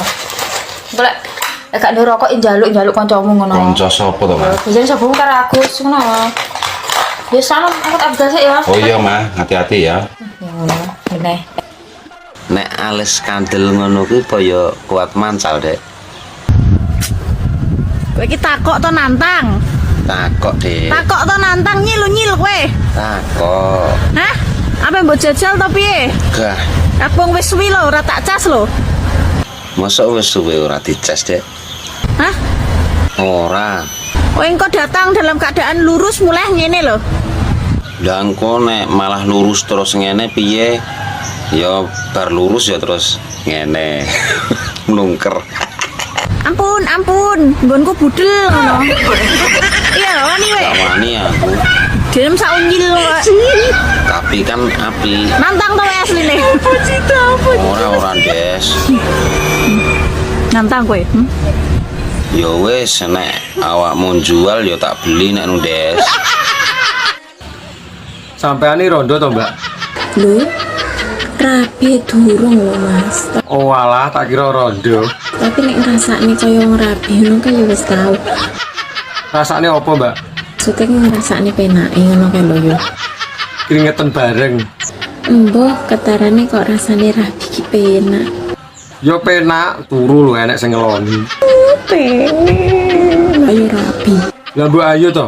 Golek gak ndoro rokok njaluk kancamu ngono. Kanca sapa to, Mas? Biasane sapa karo Agus ngono. Ya salam aku tak budal sik ya. Oh iya mah, hati-hati ya. Ya ngono. Meneh. Nek alis kandel ngono kuwi kaya kuat mancal, Dek. Kowe iki takok to nantang? Takok, Dek. Takok to nantang nyil kowe. Takok. Hah? Apa mbok jajal to piye? Gah, Aku wis suwi lho, ora tak cas lho. mosok wis suwe ora dicas, Dek? Hah? Ora. Kowe engko datang dalam keadaan lurus mulai ngene lho. Lah engko nek malah lurus terus ngene piye? Ya bar lurus ya terus ngene. Mlungker. Ampun, nggonku budel ngono. Iya lho wani kowe. Wani aku. Direm sak unyil kok. Tapi kan api. Nantang to asline. Ora Des. Nantang kowe. Ya wis nek awakmu jual ya tak beli nek nu Des. Sampeane rondo to, Mbak? Lho, rapi durung lho, Mas. Oh alah, tak kira rondo. Tapi nek ngrasakne kaya ngrapi ngono kan ya wis tau. Rasane apa, Mbak? Maksudnya ngrasakne penake ngono kan lho yo. Keringetan bareng. Embuh ketarane kok rasane rapi ki penak. Yo penak, turu lho enek sing ngeloni. Pengen. Ayo rapi. Lah Mbok ayo to.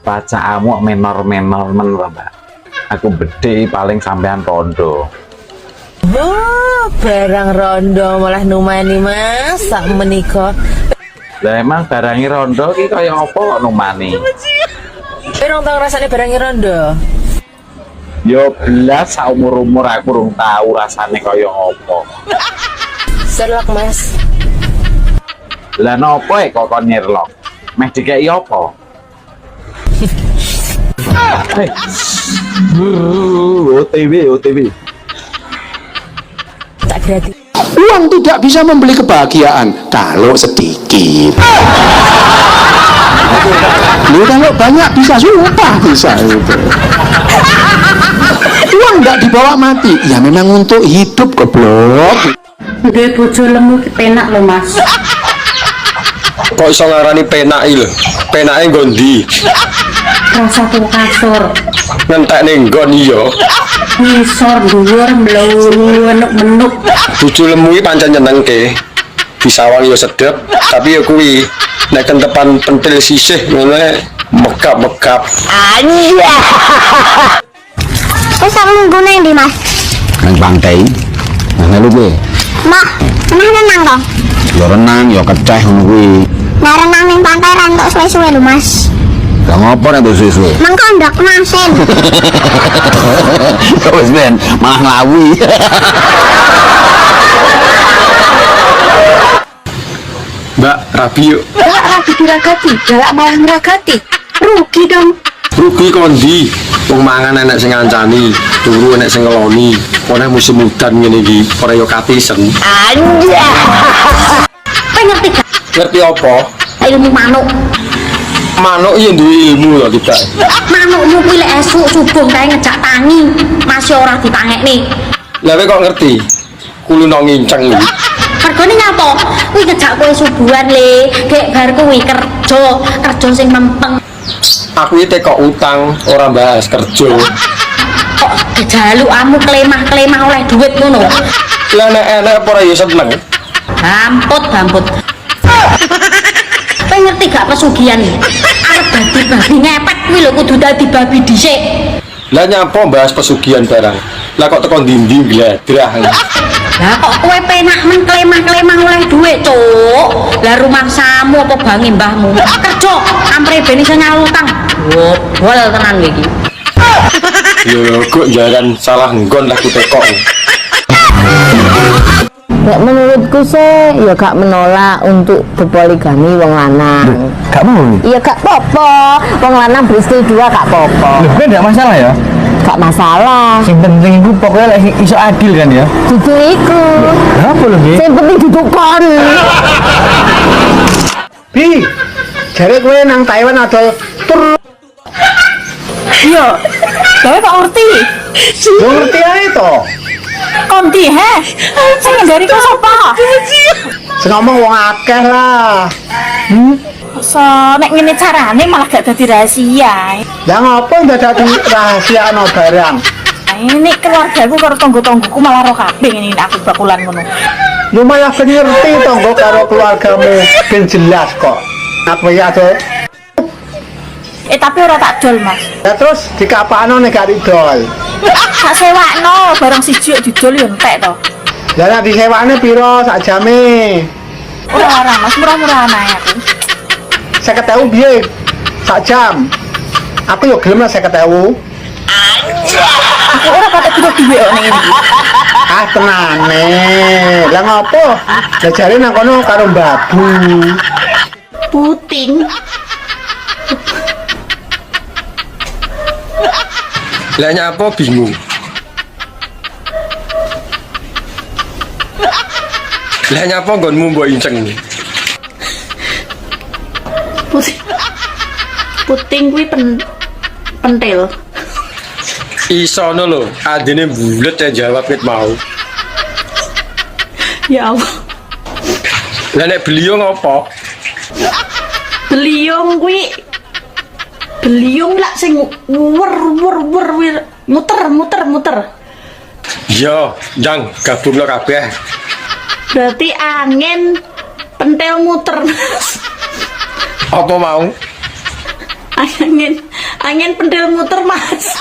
Bacaanmu menor-menor men Mbak. Aku bedhe paling sampean rondo. Oh, barang rondo malah numani Mas sak menika. Lah emang barangi rondo ki kaya apa kok numani? Pirang tau rasane barangi rondo? Yo belas saumur-umur aku urung tahu rasane kaya apa. Serlok Mas. Lah nopo kok kon nyerlok? Meh dikeki apa? OTW. Tak gratis. Uang tidak bisa membeli kebahagiaan kalau sedikit. Lu kalau banyak bisa sumpah bisa itu. Uang nggak dibawa mati, ya memang untuk hidup goblok. Duwe bojo lemu ki penak lho Mas. Kok iso ngarani penak iki lho? Penake nggo ndi? Rasa tuh kasur. Ngentek ning nggon iya. Ngisor dhuwur mluru menuk-menuk. Bojo lemu iki pancen nyenengke. Bisawang yo sedep, tapi yo kuwi nek kentepan pentil sisih ngene megap-megap. Anja. Wis sampe nggone ndi, Mas? Nang pantai. Nang lu gue. Mak, renang dong. Yo renang, yo keceh ngono kuwi. Nah renang ning pantai ra entuk suwe-suwe lho, Mas. Lah ngopo nek suwe-suwe? Mengko ndak masin. Wes ben, malah nglawi. Mbak, rabi yuk. Galak rabi diragati, galak malah ngeragati. Rugi dong. Rugi kondi. Wong mangan enek sing ngancani, turu enek sing ngeloni. Ora musim udan ngene iki, ora yo katisen. Anja. Ngerti gak? Ngerti apa? Ilmu manuk. Manuk iya duwe ilmu lho kita. Manukmu kuwi lek esuk subuh kae ngejak tangi, masih ora dipangekne. Lah kowe kok ngerti? Kulo nang nginceng iki. Regane nyapa? Kuwi ngejak kowe subuhan le, dek bar kuwi kerja sing mempeng. Aku iki kok utang, ora bahas kerja. Kok kejalukamu klemah-klemah oleh duit ngono. Lah nek enek apa ora ya seneng. Bamput. Kowe ngerti gak pesugihan iki? Arep dadi babi ngepet kuwi lho kudu dadi babi dhisik. Lah nyapa bahas pesugihan barang. Lah kok teko ndi-ndi gladrah. Lah kok kowe penak men klemah-klemah oleh duit, Cuk. Lah rumahsamu apa bange mbahmu? Kerja ampre ben iso nyalutang. Bobol tenan kowe iki. Yo kok jaran salah nggon lah ku teko. Nek menurutku sih ya gak menolak untuk berpoligami wong lanang. Gak mau? Iya gak apa-apa. Wong lanang beristri dua gak apa-apa. Loh, kan gak masalah ya? Gak masalah. Yang penting itu pokoknya iso adil kan ya? Dudu iku. Apa lho, Bi? Yang penting duduk kon. Bi, jare kowe nang Taiwan adol tur. Iya. Kowe kok ngerti? Yo ngerti ae to. Konti he. Sing ngandari ku sapa? Sing ngomong wong akeh lah. So, nek ngene carane malah gak dadi rahasia. Lah ngopo ndak dadi rahasia no barang? Ini keluargaku karo tangga-tanggaku malah ro kabeh ngene aku bakulan ngono. Lu malah ben ngerti tangga karo keluargamu ben jelas kok. Apa ya to? Tapi ora tak dol, Mas. Ya terus dikapakno nek gak didol. Tak sewakno, barang siji kok didol yo entek to. Lah nek disewakne piro sak jame? Ora, Mas, murah-murahan ae aku. 50.000 piye sak jam? Aku yo gelem lah 50.000. Aku ora patek kudu duwe kok ning iki. Ah tenane. Lah ngopo? Lah jare nang kono karo mbabu. Puting. Lah nyapa bingung. Lah nyapa nggonmu mbok inceng. Puting kuwi pentil. Isono lho, adine bulet ya jawab ket mau. Ya Allah. Lah nek beliau ngopo? Beliung kuwi beliung lah sing muter. Yo, jang gabungno kabeh. Berarti angin pentil muter. Apa mau? Angin pentil muter, Mas.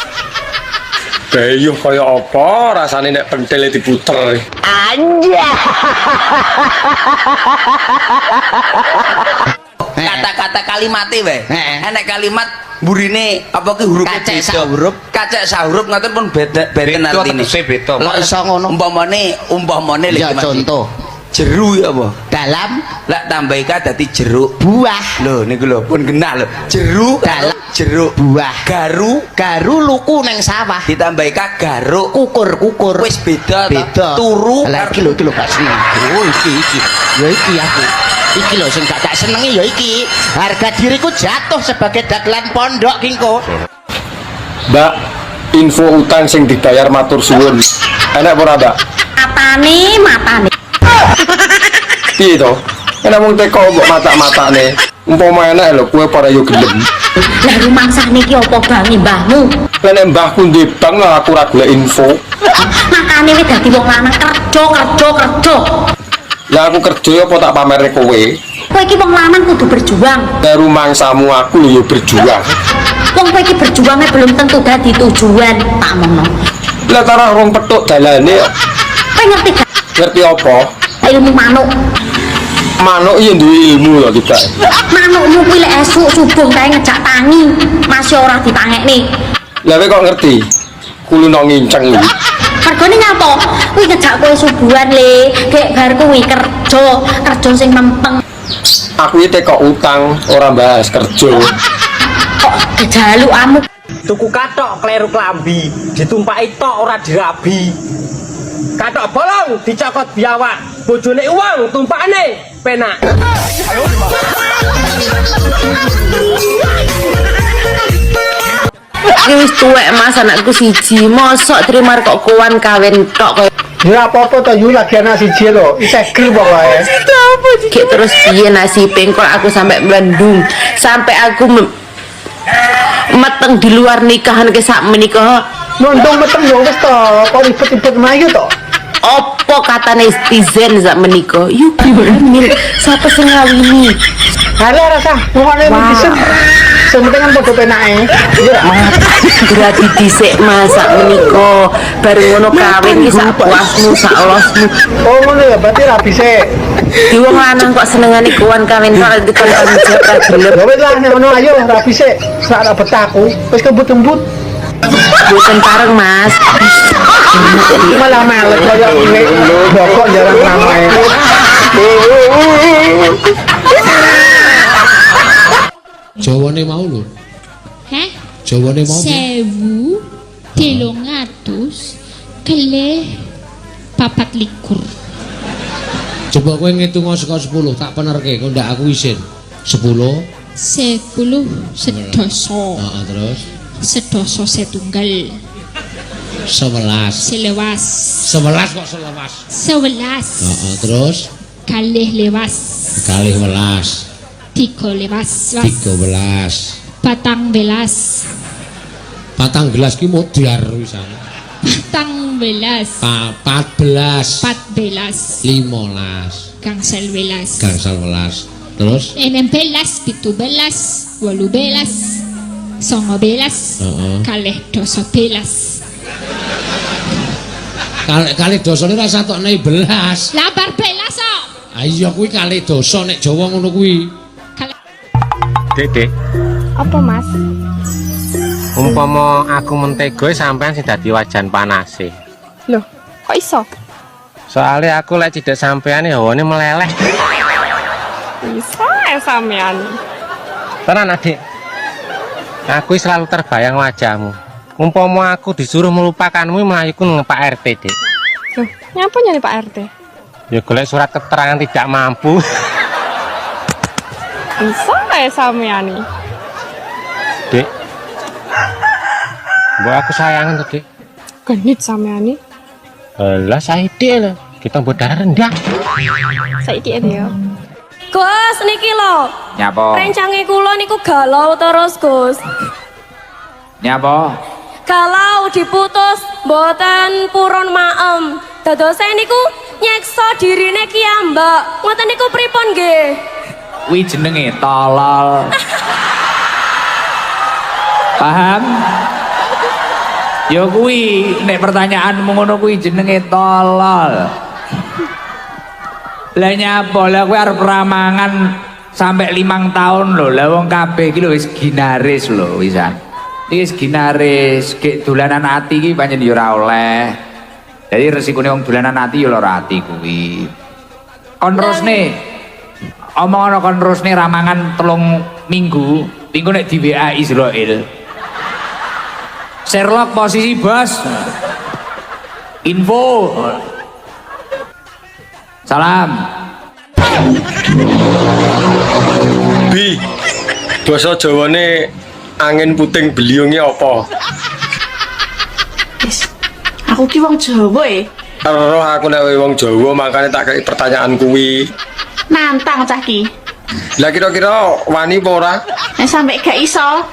Bayuh kaya apa rasane nek pentile diputer. Anja. Kata-kata kalimatnya weh. Enek kalimat burine apa ki huruf kacek sahuruf. Kacek sahuruf ngoten pun beda artine. Beda. Lah iso ngono. Umpamane ya lho contoh. Jeru ya apa? Dalam Lek tambah ika dadi jeruk. buah. Lho niku lho pun kena lho. Jeruk Dalam jeruk. buah. Garu Luku neng sawah. ditambah ika garuk. Kukur. Wis beda ta. Beda. Turu Lah iki lho gak seneng. Oh iki. Ya iki aku. Iki lho sing gak senengi ya iki. Harga diriku jatuh sebagai dagelan pondok kingko. Mbak, info utang sing dibayar matur suwun. Enak apa ora, Mbak? Matane. Piye to? Enak mung teko mbok mata-matane. Umpama enak lho kowe para yo gelem. Lah rumangsah niki apa bangi mbahmu? Lah nek mbahku ndek bang aku ora golek info. Makane wis dadi wong lanang kerja. Lah aku kerja apa tak pamerne kowe? Kowe iki wong lanang kudu berjuang. Lah rumangsamu aku lho yo berjuang. Wong kowe iki berjuangnya belum tentu dadi tujuan, tak mono. Lah tara rong petuk dalane. Kowe ngerti gak? Ngerti apa? Ilmu manuk. Manuk iya duwe ilmu lho kita. Manukmu kuwi lek esuk subuh kae ngejak tangi, masih ora dipangekne. Lah kowe kok ngerti? Kulino nginceng iki. Mergone nyapa? Kuwi ngejak kowe subuhan le, gek bar kuwi kerja sing mempeng. Aku iki teko utang ora bahas kerja. Kok kejalukamu tuku kathok kleru klambi, ditumpaki tok ora dirabi. Kathok bolong dicokot biawak, bojone uang tumpakane penak. Iki wis tuwek Mas, anakku siji. Mosok terima kok kowan kawin tok koyo. Ya apa-apa to yu lagi anak siji lho, isih gel pokoke. Ki terus piye nasibe kok aku sampai Bandung, sampai aku meteng di luar nikahan ke sak menika. Nondong meteng yo wis to, kok ribet-ribet mlayu to. Apa kata netizen sak menika? Yuk gimana sapa sing ngawini? Halo rasa, ngene dhisik. Sing penting kan padha penake. Iya mak. Berarti dhisik masak menika, bareng ngono kawin ki sak puasmu, sak losmu. Oh ngono ya, berarti ra bisa. Di wong lanang kok senengane kuwan kawin tok dikon tanggung jawab ra gelem. Ya wis lah nek ngono ayo ra bisa. Sak ra betaku, wis kebut-kebut. Boten pareng Mas. Malah melek kaya ngene. Bokok jarang namae. Jawane mau lho. Heh? Jawane mau. 1324. Coba kowe ngitung saka 10 tak penerke kok ndak aku isin. 10 sedoso. Heeh, terus Sedoso setunggal. 11. Selewas. 11 kok selewas. 11. Heeh, terus Kalih lewas. kalih welas. 3 lewas. 13. Patang belas. Patang gelas ki modiar wisan. Patang belas. 14. 14. 15. Gangsal belas. Gangsal welas. Terus 16, 17, 18, 19, kalih doso belas. Kalih dosane ra satokne 11. Lah bar belas kok. Ah iya kuwi kalih dosa nek Jawa ngono kuwi. Dek. Apa Mas? Umpama aku mentego sampean sing dadi wajan panase. Loh, kok iso? Soalnya aku lek cidek sampean hawane meleleh. Bisa sampean. Tenan Adik. Aku selalu terbayang wajahmu. Umpama aku disuruh melupakanmu mlayuku nang Pak RT, Dik. Loh, nyapa nyari Pak RT? Ya golek surat keterangan tidak mampu. Bisa sampean. Dik. Mbok aku sayangan tuh, Dik. Genit sampean. Lah saiki lho, kita mbok darah rendah. Saiki ya. Gus, niki lho. Nyapa? Rencange kula niku galau terus, Gus. Nyapa? Galau diputus mboten purun maem. Dadose niku nyekso dirine kiyambak. Ngoten niku pripun nggih? Kuwi jenenge tolol. Paham? Ya kuwi nek pertanyaanmu ngono kuwi jenenge tolol. Lah nyapa lah kowe arep ramangan sampai 5 tahun lho. Lah wong kabeh iki lho wis ginaris lho wisan. Iki wis ginaris, gek dolanan ati iki pancen ya ora oleh. Jadi resikone wong dolanan ati ya lara ati kuwi. Konrosne. Omong ana konrosne ramangan 3 minggu. Minggu nek di WA Israel. Sherlock posisi bos. Info. Salam. Bi, basa Jawane angin puting beliunge apa? Aku ki wong Jawa Roh aku nek wong Jawa makane tak kei pertanyaan kuwi. Nantang cah ki. Lah kira-kira wani apa ora? Nek sampe gak iso,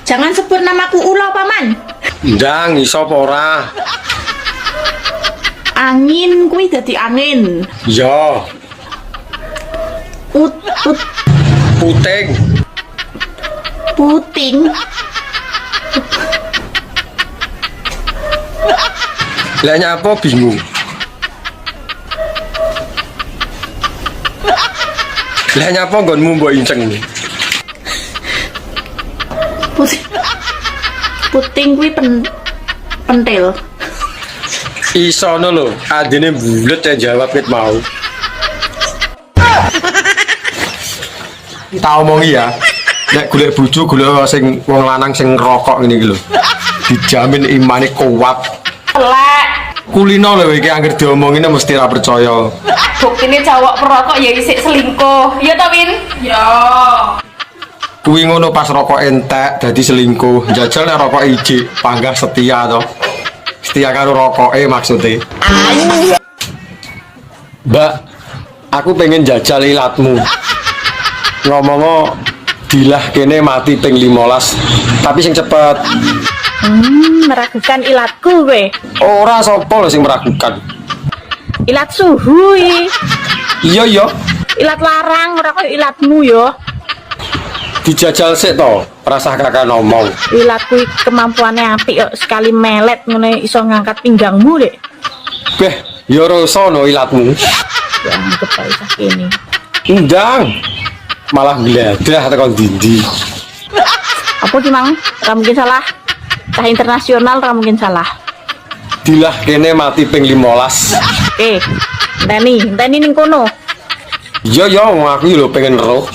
jangan sebut namaku Ula paman. Ndang iso apa ora? Angin kuwi dadi angin. Ya, puting. Puting. Lah nyapa bingung? Lah nyapa nggonmu mbok inceng? Puting kuwi pentil. Isono lho, adine bulet ya jawab ket mau. Tak omongi ya. Nek golek bojo golek sing wong lanang sing ngerokok ngene iki lho. Dijamin imane kuat. Lek. Kulino lho iki anggere diomongine mesti ra percaya. Buktine cowok perokok ya isik selingkuh. Ya ta, Win? Ya. Kuwi ngono pas rokok entek dadi selingkuh. Jajal nek rokok ijik panggah setia to. Setia karo rokoke maksudnya. Mbak, aku pengen jajal ilatmu. Ngomong dilah kene mati ping 15. Tapi sing cepet. Meragukan ilatku kowe. Ora sapa lho sing meragukan. Ilat suhu iki. Iya. Ilat larang ora kok ilatmu yo. Dijajal sik to, rasah kakak ngomong. Ilat kuwi kemampuannya apik kok sekali melet ngene iso ngangkat pinggangmu, Dek. Beh, ya rasa no ilatmu. Ya anggap ae sak kene. Ndang. Malah ngledah tekan dindi. Apa ki mang? Ora mungkin salah. Tah internasional ora mungkin salah. Dilah kene mati ping 15. Enteni ning kono. Iya, wong aku lho pengen roh.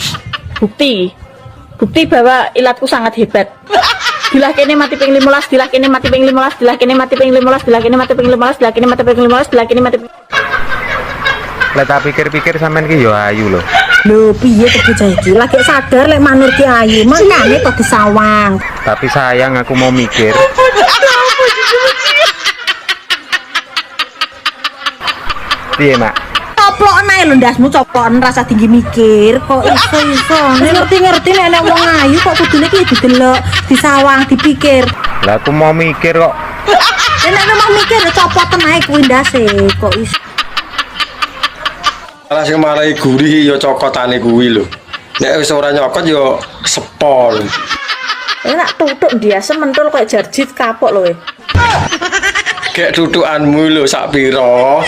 Bukti bahwa ilatku sangat hebat. Dilah kene mati ping 15, dilah kene mati ping 15, dilah kene mati ping 15, dilah kene mati ping 15, dilah kene mati ping 15, dilah kene mati. Lek tak pikir-pikir sampean ki yo ayu lho. Lho piye to bocah iki? Lagi sadar lek manur ki ayu, makane kok disawang. Tapi sayang aku mau mikir. Piye, Mak? Coplok nae lho ndasmu coplokan rasa tinggi mikir kok iso ngerti nek wong ayu kok kudune ki didelok disawang dipikir Lah aku mau mikir kok nek mau mikir copoten ae kuwi ndase kok iso Ora sing marai gurih ya cokotane kuwi lho. Nek wis ora nyokot ya sepol. Enak tutuk biasa mentul kok jarjit kapok lho. Gek tutukanmu lho sak pira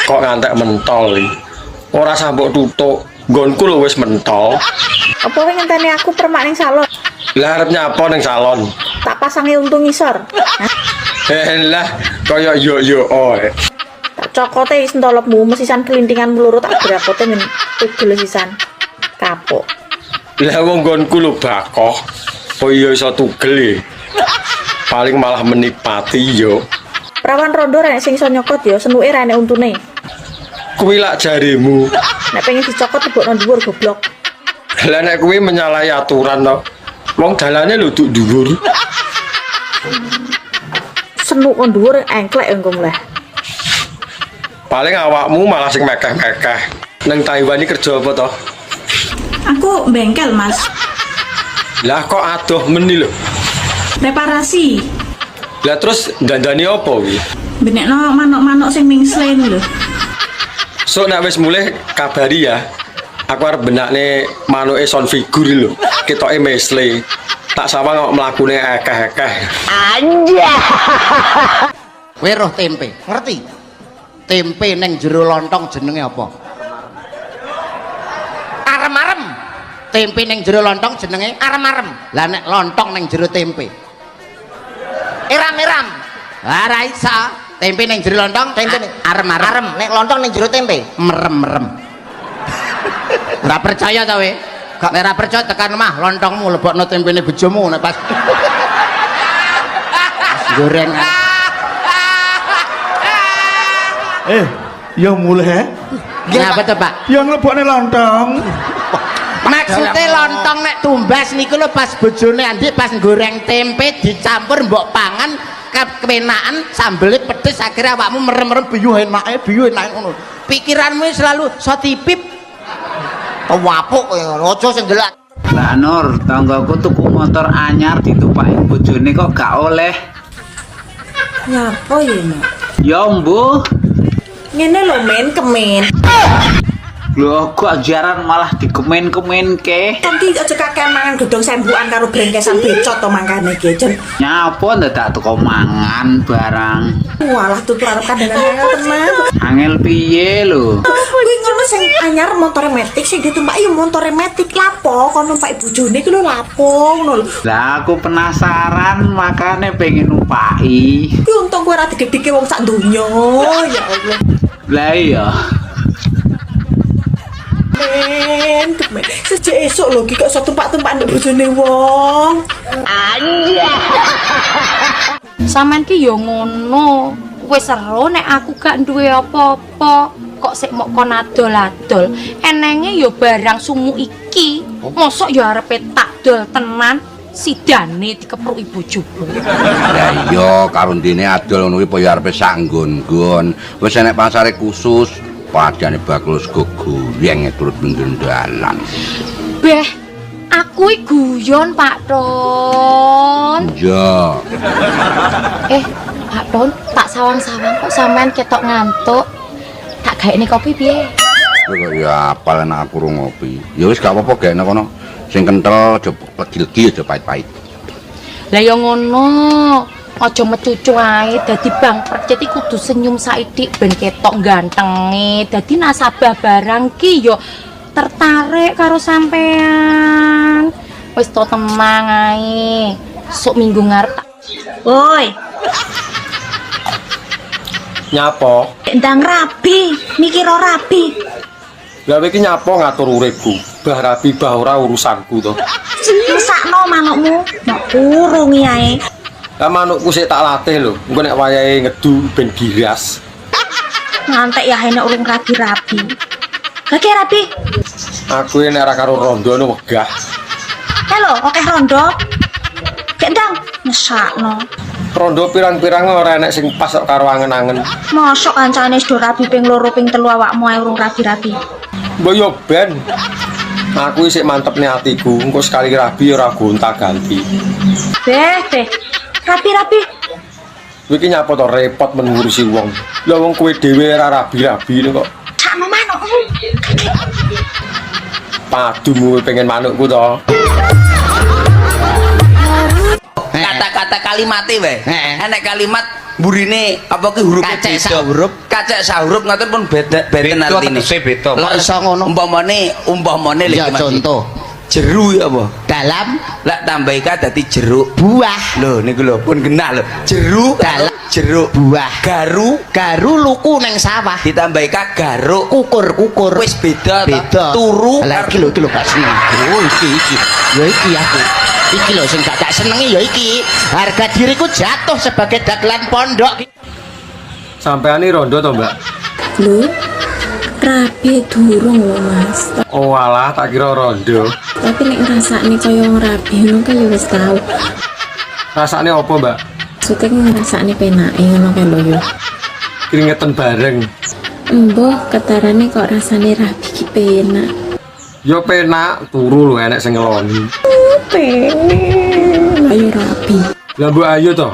kok ngantek mentol iki. Ora sambok tutuk, nggonku lho wis mentol. Apa kowe ngenteni aku permak ning salon? Lah arep nyapa ning salon? Tak pasangi untung ngisor. Lah kaya yo oe. Tak cokote wis entolopmu mesisan kelintingan meluru tak brakote men tugel sisan. Kapok. Lah wong nggonku lho bakoh. Oh iya iso tugel ya. Paling malah menikmati yo. Perawan rondo rek sing iso nyokot ya senuke ra enek untune. Kuwi lak jarimu. Nek pengen dicokot tebokno dhuwur goblok. Lah nek kuwi menyalahi aturan to. Wong dalane lho duk dhuwur. Senuk kon dhuwur engklek engko muleh. Paling awakmu malah sing mekeh-mekeh. Nang Taiwan iki kerja apa to? aku bengkel mas Lah kok adoh meni lho. reparasi Lah terus dandani apa kuwi? benekno manuk-manuk sing mingsle lho So nek wis mulih kabari ya. Aku arep benakne manuke son figur lho. Ketoke mesle. Tak sawang kok mlakune akeh-akeh. Anjay. Kowe roh tempe, ngerti? Tempe ning jero lontong jenenge apa? Arem-arem. Tempe ning jero lontong jenenge arem-arem. Lah nek lontong ning jero tempe. Eram-eram. Lah ra iso. Tempe ning jero lontong, tempe arem-arem. Nek lontong ning jero tempe, merem-merem. Ora percaya ta we? Gak ora percaya tekan omah lontongmu lebokno tempene bojomu nek pas goreng. Ya mulai. Ngapa to, Pak? Yang lebokne lontong. Maksudnya lontong nek tumbas niku lho pas bojone Andik pas goreng tempe dicampur mbok pangan kepenaan sambelnya pedes akhirnya awakmu merem-merem biyu enake ngono. Pikiranmu selalu so tipip. Wapuk kowe aja sing delak. Lah Nur, tanggaku tuku motor anyar ditumpaki bojone kok gak oleh. Nyapa ya, Mak? Ya, Mbuh. Ngene lho men kemen. Loh, kok ajaran malah dikemen-kemen ke? Nanti aja kakean mangan gedhong sembukan karo brengkesan becot to mangkane iki, Jen. Nyapa ndak teko mangan barang. Walah tutur arep kandangan angel tenan. Angel piye lho? Kuwi ngono sing anyar motor metik sing ditumpaki ya motor metik lapo kon numpaki bojone iki lho lapo ngono lho. Lah aku penasaran makane pengen numpaki. Ki untung kowe ora digedhike wong sak donya. Ya Allah. Lah iya. Men, sejak esok lho ki kok iso tumpak-tumpak ndek bojone wong. Anjir. Sampeyan ki yo ngono. Wis seru nek aku gak duwe apa-apa. Kok sik mok kon adol-adol. Enenge yo barang sumu iki. Mosok yo arepe tak dol tenan. Sidane dikepruki bojoku. Lah iya karo ndene adol ngono kuwi apa ya arepe sak nggon-nggon. Wis enek pasare khusus. Padane bakul sego goreng turut pinggir dalan. Beh, aku guyon Pak Don. Iya. Pak Don, tak sawang-sawang kok sampean ketok ngantuk. Tak gaekne kopi piye? Kok ya apal enak aku ngopi. Ya wis gak apa-apa gaekne kono. Sing kental aja legi aja pahit-pahit. Lah ya ngono. Aja mecucu ae dadi Bang Percet iki kudu senyum saidik ben ketok gantenge. Dadi nasabah barang ki yo tertarik karo sampean. Wis to tenang ae. Sok minggu ngarep. Woi. Nyapa? Ndang rabi, mikir ora rabi. Lah iki nyapa ngatur uripku. Bah rabi bah ora urusanku to. Mesakno manukmu. Nek urung ae. Lah manukku sik tak latih lho. Engko nek wayahe ngedu ben giras. Ngantek ya enek urung rabi-rabi. Lagi rabi. Aku nek ora karo rondo nu wegah. Halo, oke rondo. Gendang, mesakno. Rondo pirang-pirang ora enek sing pas karo angen-angen. Mosok kancane wis do rabi ping 2 ping 3 awakmu ae urung rabi-rabi. Mbok yo ben. Aku sik mantepne atiku. Engko sekali rabi ora gonta-ganti. Beh. Rapi-rapi. Kowe iki nyapa to repot men ngurusi wong. Lah wong kowe dhewe ora rabi-rabi kok. Sakno manukmu. Padumu pengen manukku to. Kata-kata kalimatnya wae. Enek kalimat burine apa ki huruf kacek sahurup. Kacek sahurup ngoten pun beda artine. Lho iso ngono. Umpamane ya contoh. Jeru ya apa? Dalam lek tambah ika dadi jeruk buah. Lho niku lho pun genah lho. Jeruk dalam jeruk buah. Garu luku neng sawah. Ditambah ika garuk kukur. Wis beda. Turu. Lah iki lho gak seneng. Oh iki. Ya iki aku. Iki lho sing gak senengi ya iki. Harga diriku jatuh sebagai dagelan pondok. Sampeane rondo to, Mbak? Lho, rabi durung lho, Mas. Oh alah, tak kira rondo. Tapi nek ngrasakne kaya wong rabi ngono kan ya wis tau. Rasane apa, Mbak? Maksudnya ngrasakne penake ngono kan lho ya. Keringetan bareng. Mbah, ketarane kok rasane rabi ki penak. Yo penak, turu lho enek sing ngeloni. Penak. Ayo rabi. Lah mbok ayo to.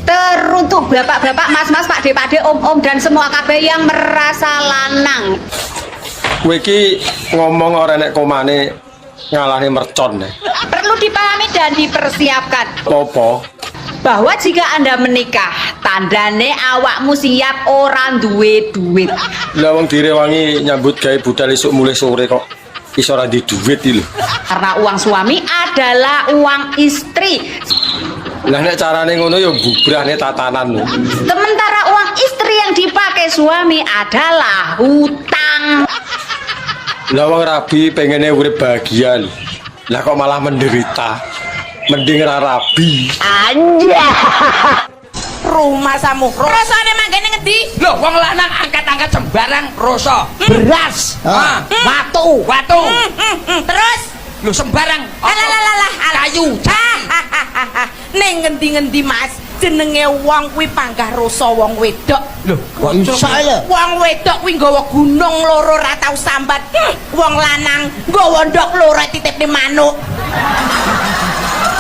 Teruntuk bapak-bapak, mas-mas, pakde-pakde, om-om dan semua KB yang merasa lanang. Kowe iki ngomong ora enek komane ngalane mercon. Perlu dipahami dan dipersiapkan Apa? bahwa jika Anda menikah, tandane awakmu siap orang duwe duit. Lah wong direwangi nyambut gawe budal esuk mulai sore kok iso ora di duit iki lho. Karena uang suami adalah uang istri. Lah nek carane ngono ya bubrahne tatanan lho. Sementara uang istri yang dipakai suami adalah hutang. Lah wong rabi pengennya urip bahagia lho. Lah kok malah menderita. Mending ra rabi. Anja. Rumah samu. Rasane manggene ngendi? Lho wong lanang angkat-angkat sembarang rasa. Beras, watu. Terus lho sembarang kayu. Ning ngendi-ngendi Mas? Jenenge wong kuwi panggah rasa wong wedok. Lho, kok iso lho? Wong wedok kuwi nggawa gunung loro ra tau sambat. Wong lanang nggawa ndok loro titipne manuk.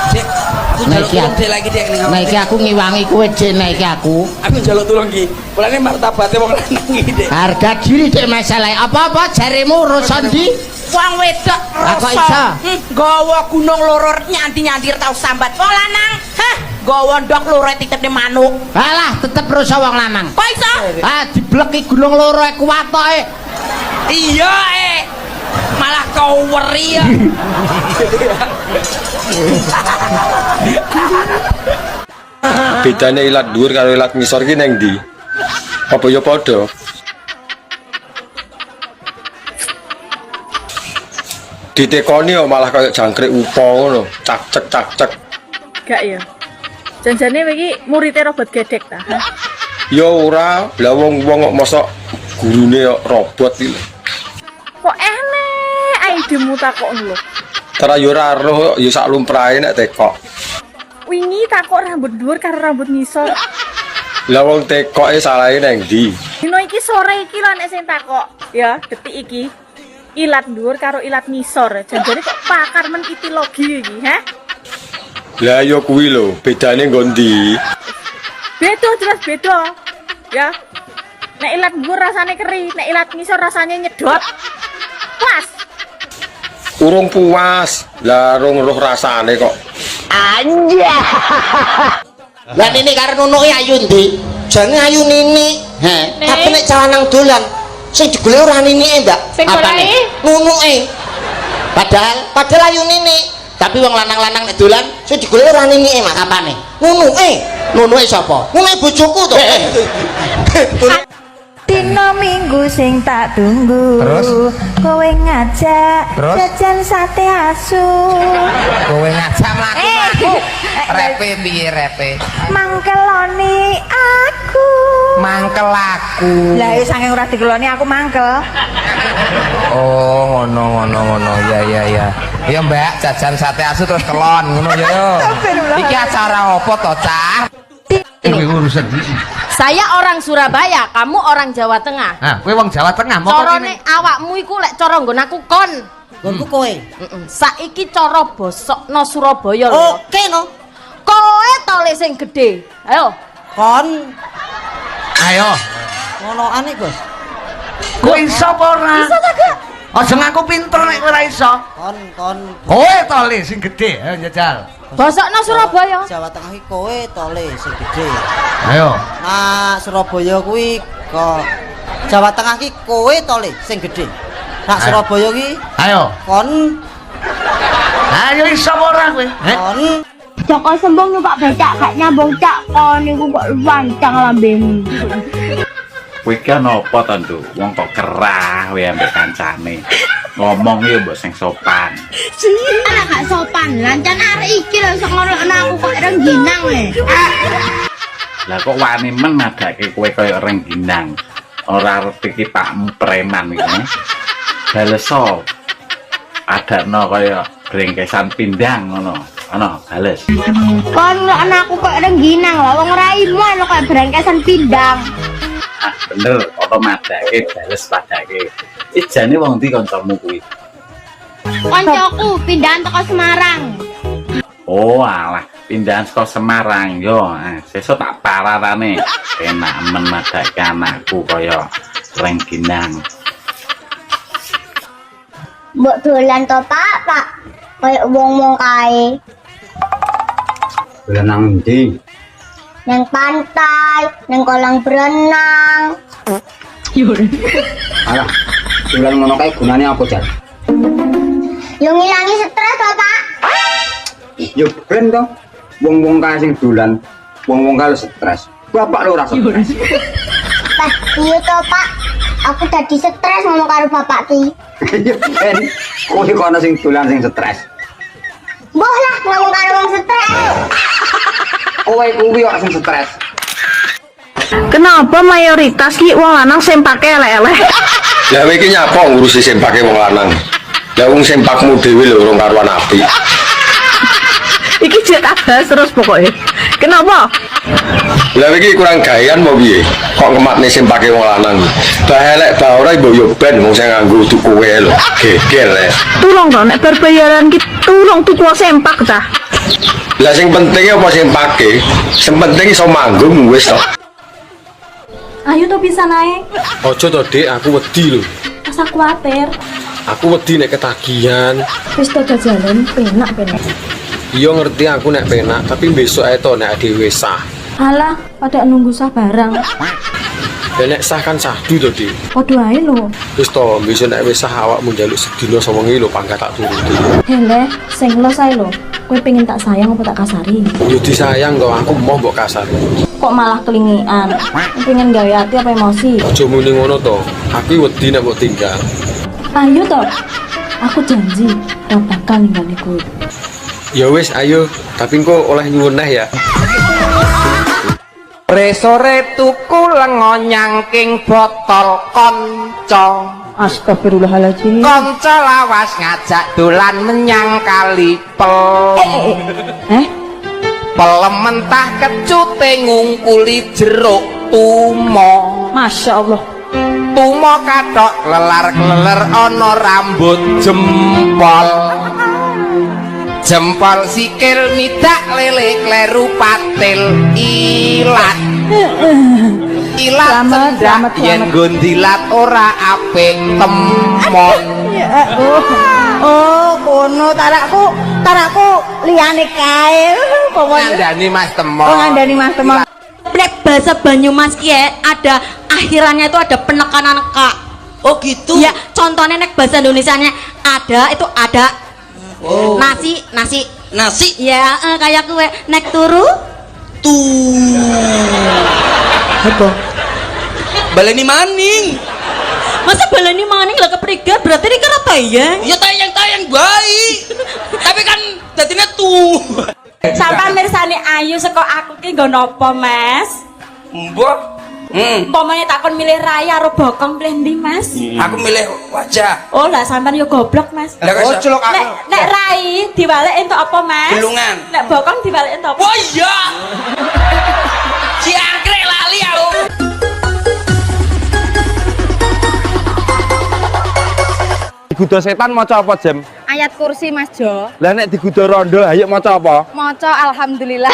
Dek, aku njaluk tulung Dek lagi Dek ning. Nah iki aku ngiwangi kowe Dek, nah iki aku. Aku njaluk tulung iki. Mulane martabate wong lanang iki Dek. Harga diri Dek masalah. Apa-apa jaremu rasa ndi? Wong wedok rasa. Nggawa gunung loro nyanti-nyanti tau sambat. Wong lanang, nggawa ndok loro titipne manuk. Alah, tetep rasa wong lanang. Kok iso? Dibleki gunung loro kuwatoke. Iya, malah kau weri ya. Bedane ilat dhuwur karo ilat ngisor ki neng ndi? Apa ya padha? Ditekoni kok malah kayak jangkrik upo ngono, cak-cek. Gak ya. Janjane iki muridé robot gedek ta. Ya ora, lah wong kok mosok gurune kok robot iki. Kok enek ae demu takokno lho. Tara yo ora roh, yo sak lumrahe nek tekok. Wingi takok rambut dhuwur karo rambut ngisor. Lah wong tekoke salahe neng ndi? Dino iki sore iki lho nek sing takok, ya, detik iki. Ilat dhuwur karo ilat ngisor. Janjane kok pakar men itilogi iki, ha? Lah yo kuwi lho, bedane nggo ndi? Beda jelas beda. Ya. Nek ilat dhuwur rasane keri, nek ilat ngisor rasane nyedot. Pas. Urung puas. Lah rung roh rasane kok. Anja. Lah nini karo nunuke ayu ndi? Jane ayu nini. Tapi nek calanang dolan sing digole ora ninike, Mbak. Apane? Nunuke. Padahal ayu nini. Tapi wong lanang-lanang nek dolan sing digole ora ninike, Mak. Apane? Nunuke. Nunuke sapa? Nunuke bojoku to. Dino minggu sing tak tunggu. Terus? Kowe ngajak Terus? jajan sate asu. Kowe ngajak mlaku-mlaku. Repe piye repe? Mangkeloni aku. Mangkel aku. Lah saking ora dikeloni aku mangkel. Oh, ngono. Ya. Ya Mbak, jajan sate asu terus kelon ngono ya yo. Iki acara apa to, Cah? Ini urusan Saya orang Surabaya, kamu orang Jawa Tengah. Nah, kowe wong Jawa Tengah, mau Corone awakmu iku lek cara nggon aku kon. Nggonku kowe. Saiki cara bosokno Surabaya lho. Oke no. Kowe to lek sing gedhe. Ayo. Kon. Ayo. Ngonoane, Bos. Kowe iso apa ora? Iso ta, Kak? Aja ngaku pinter nek kowe ora iso. Kon. Kowe to le sing gedhe, ayo njajal. Bosokno Surabaya. Jawa Tengah iki kowe to le sing gedhe. Ayo. Nah, Surabaya kuwi kok Jawa Tengah ki kowe to le sing gedhe. Nak Surabaya ki ayo. Kon. Ayo iso apa ora kowe? Kon. Joko sembung numpak becak gak nyambung cak kon niku kok lancang lambemu. Kowe ki ana apa to, Nduk? Wong kok kerah wae ambek kancane. Ngomong yo mbok sing sopan. Ana gak sopan, lancan arek iki lho iso ngolokno aku kok rengginang le. Lah kok wani men madake kowe kaya rengginang. Ora arep iki pakmu preman iki. Baleso. Adakno kaya brengkesan pindang ngono. Ana bales. Kon ngolokno aku kok rengginang lho wong raimu lho kok brengkesan pindang. Ah bener, ana madake bales padake. Ijane wong ndi kancamu kuwi? Koncoku pindahan teko Semarang. Oh alah, pindahan saka Semarang yo. Sesuk tak pararane. Enak men madake anakku kaya rengginang. Mbok dolan to, Pak? Kayak wong-wong kae. Dolan nang ndi? Nang pantai, nang kolam berenang. Alah, dolan ngono kae gunane apa, Jan? Yo ngilangi stres to, Pak. Yo ben to. Wong-wong kae sing dolan, wong-wong kae stres. Bapak lho ora stres. Pak, iya toh Pak. Aku tadi stres ngomong karo bapak ki. Iya Ben, kowe kok ana sing dolan sing stres. Mbah lah ngomong karo wong stres. Kowe kuwi kok sing stres. Kenapa mayoritas ki wong lanang sempake elek-elek? Lah kowe iki nyapa ngurusi sempake wong lanang. Lah wong sempakmu dhewe lho urung karuan apik. Iki jet abas terus pokoknya. Kenapa? Lah iki kurang gawean mau piye? Kok ngematne sempake wong lanang. Bah elek bah ora mbok yo ben wong sing nganggo tuku kowe lho. Gegel ya. Tulung dong nek berbayaran ki tulung tuku sempak ta. Lah sing penting apa sempake? Sing penting iso manggung wis to. Ayo tuh bisa naik. Ojo to, Dik, aku wedi lho. Masa kuatir. Aku wedi nek ketagihan. Wis to jalan penak. Iya ngerti aku nek penak, tapi besok ae to nek dhewe sah. Alah, pada nunggu sah barang. Ya nek sah kan sahdu to, Dik. Podo ae lho. Wis to, besok nek wis sah awakmu njaluk sedina 9.000 lho pangkat tak turuti. Hele, sing los ae lho. Kowe pengen tak sayang apa tak kasari? Yo disayang kok aku mau mbok kasar. Kok malah kelingian? Pengen gawe hati apa emosi? Aja muni ngono to. Aku wedi nek mbok tinggal. Ayo toh. Aku janji ora bakal ninggalin kowe. Ya wis ayo, tapi engko oleh nyuwun neh ya. Sore tuku lengo nyangking botol konco. Astagfirullahaladzim. Konco lawas ngajak dolan menyang kali pelem. Pelem mentah kecute ngungkuli jeruk tumo. Masya Allah. Tumo kathok lelar-leler ana rambut jempol. Jempol sikil midak lele kleru patil ilat. Ilat cendak yen gondilat ora apik temon. Oh, kono tarakku liyane kae. Ngandani Mas Temon. Oh, ngandani Mas Temon. Nek bahasa Banyumas ki ada akhirannya itu ada penekanan ka. Oh gitu. Ya, contohnya nek bahasa Indonesianya ada itu ada. Oh. Nasi. Ya, kayak gue nek turu apa? Baleni maning. Masa baleni maning lah keprigat berarti ini kan tayang. Ya tayang baik. Tapi kan dadine Sampai mirsani Ayu seko aku ki nggo napa, Mas? Mbok. Umpamanya takon milih raya karo bokong pilih ndi, Mas? Aku milih wajah. Oh, lah sampean yo goblok, Mas. Oh, celok aku. Nek rai diwalek entuk apa, Mas? Gulungan. Nek bokong diwalek entuk apa? Oh iya. Si angkrek lali aku. Digudo setan maca apa, Jem? ayat kursi Mas Jo. Lah nek digudo rondo ayo maca apa? Maca alhamdulillah.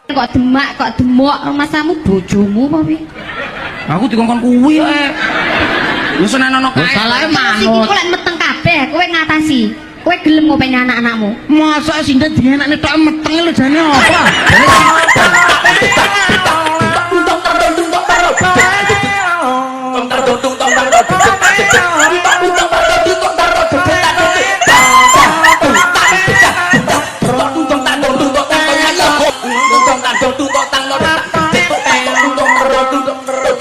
Kok demak, kok demok masamu bojomu apa piye? Aku dikongkon kuwi ae. Lu seneng ono kae. Salahe manut. Kowe lek meteng kabeh, kowe ngatasi. Kowe gelem ngopeni anak-anakmu. Masa sinten dienakne tok meteng lho jane apa?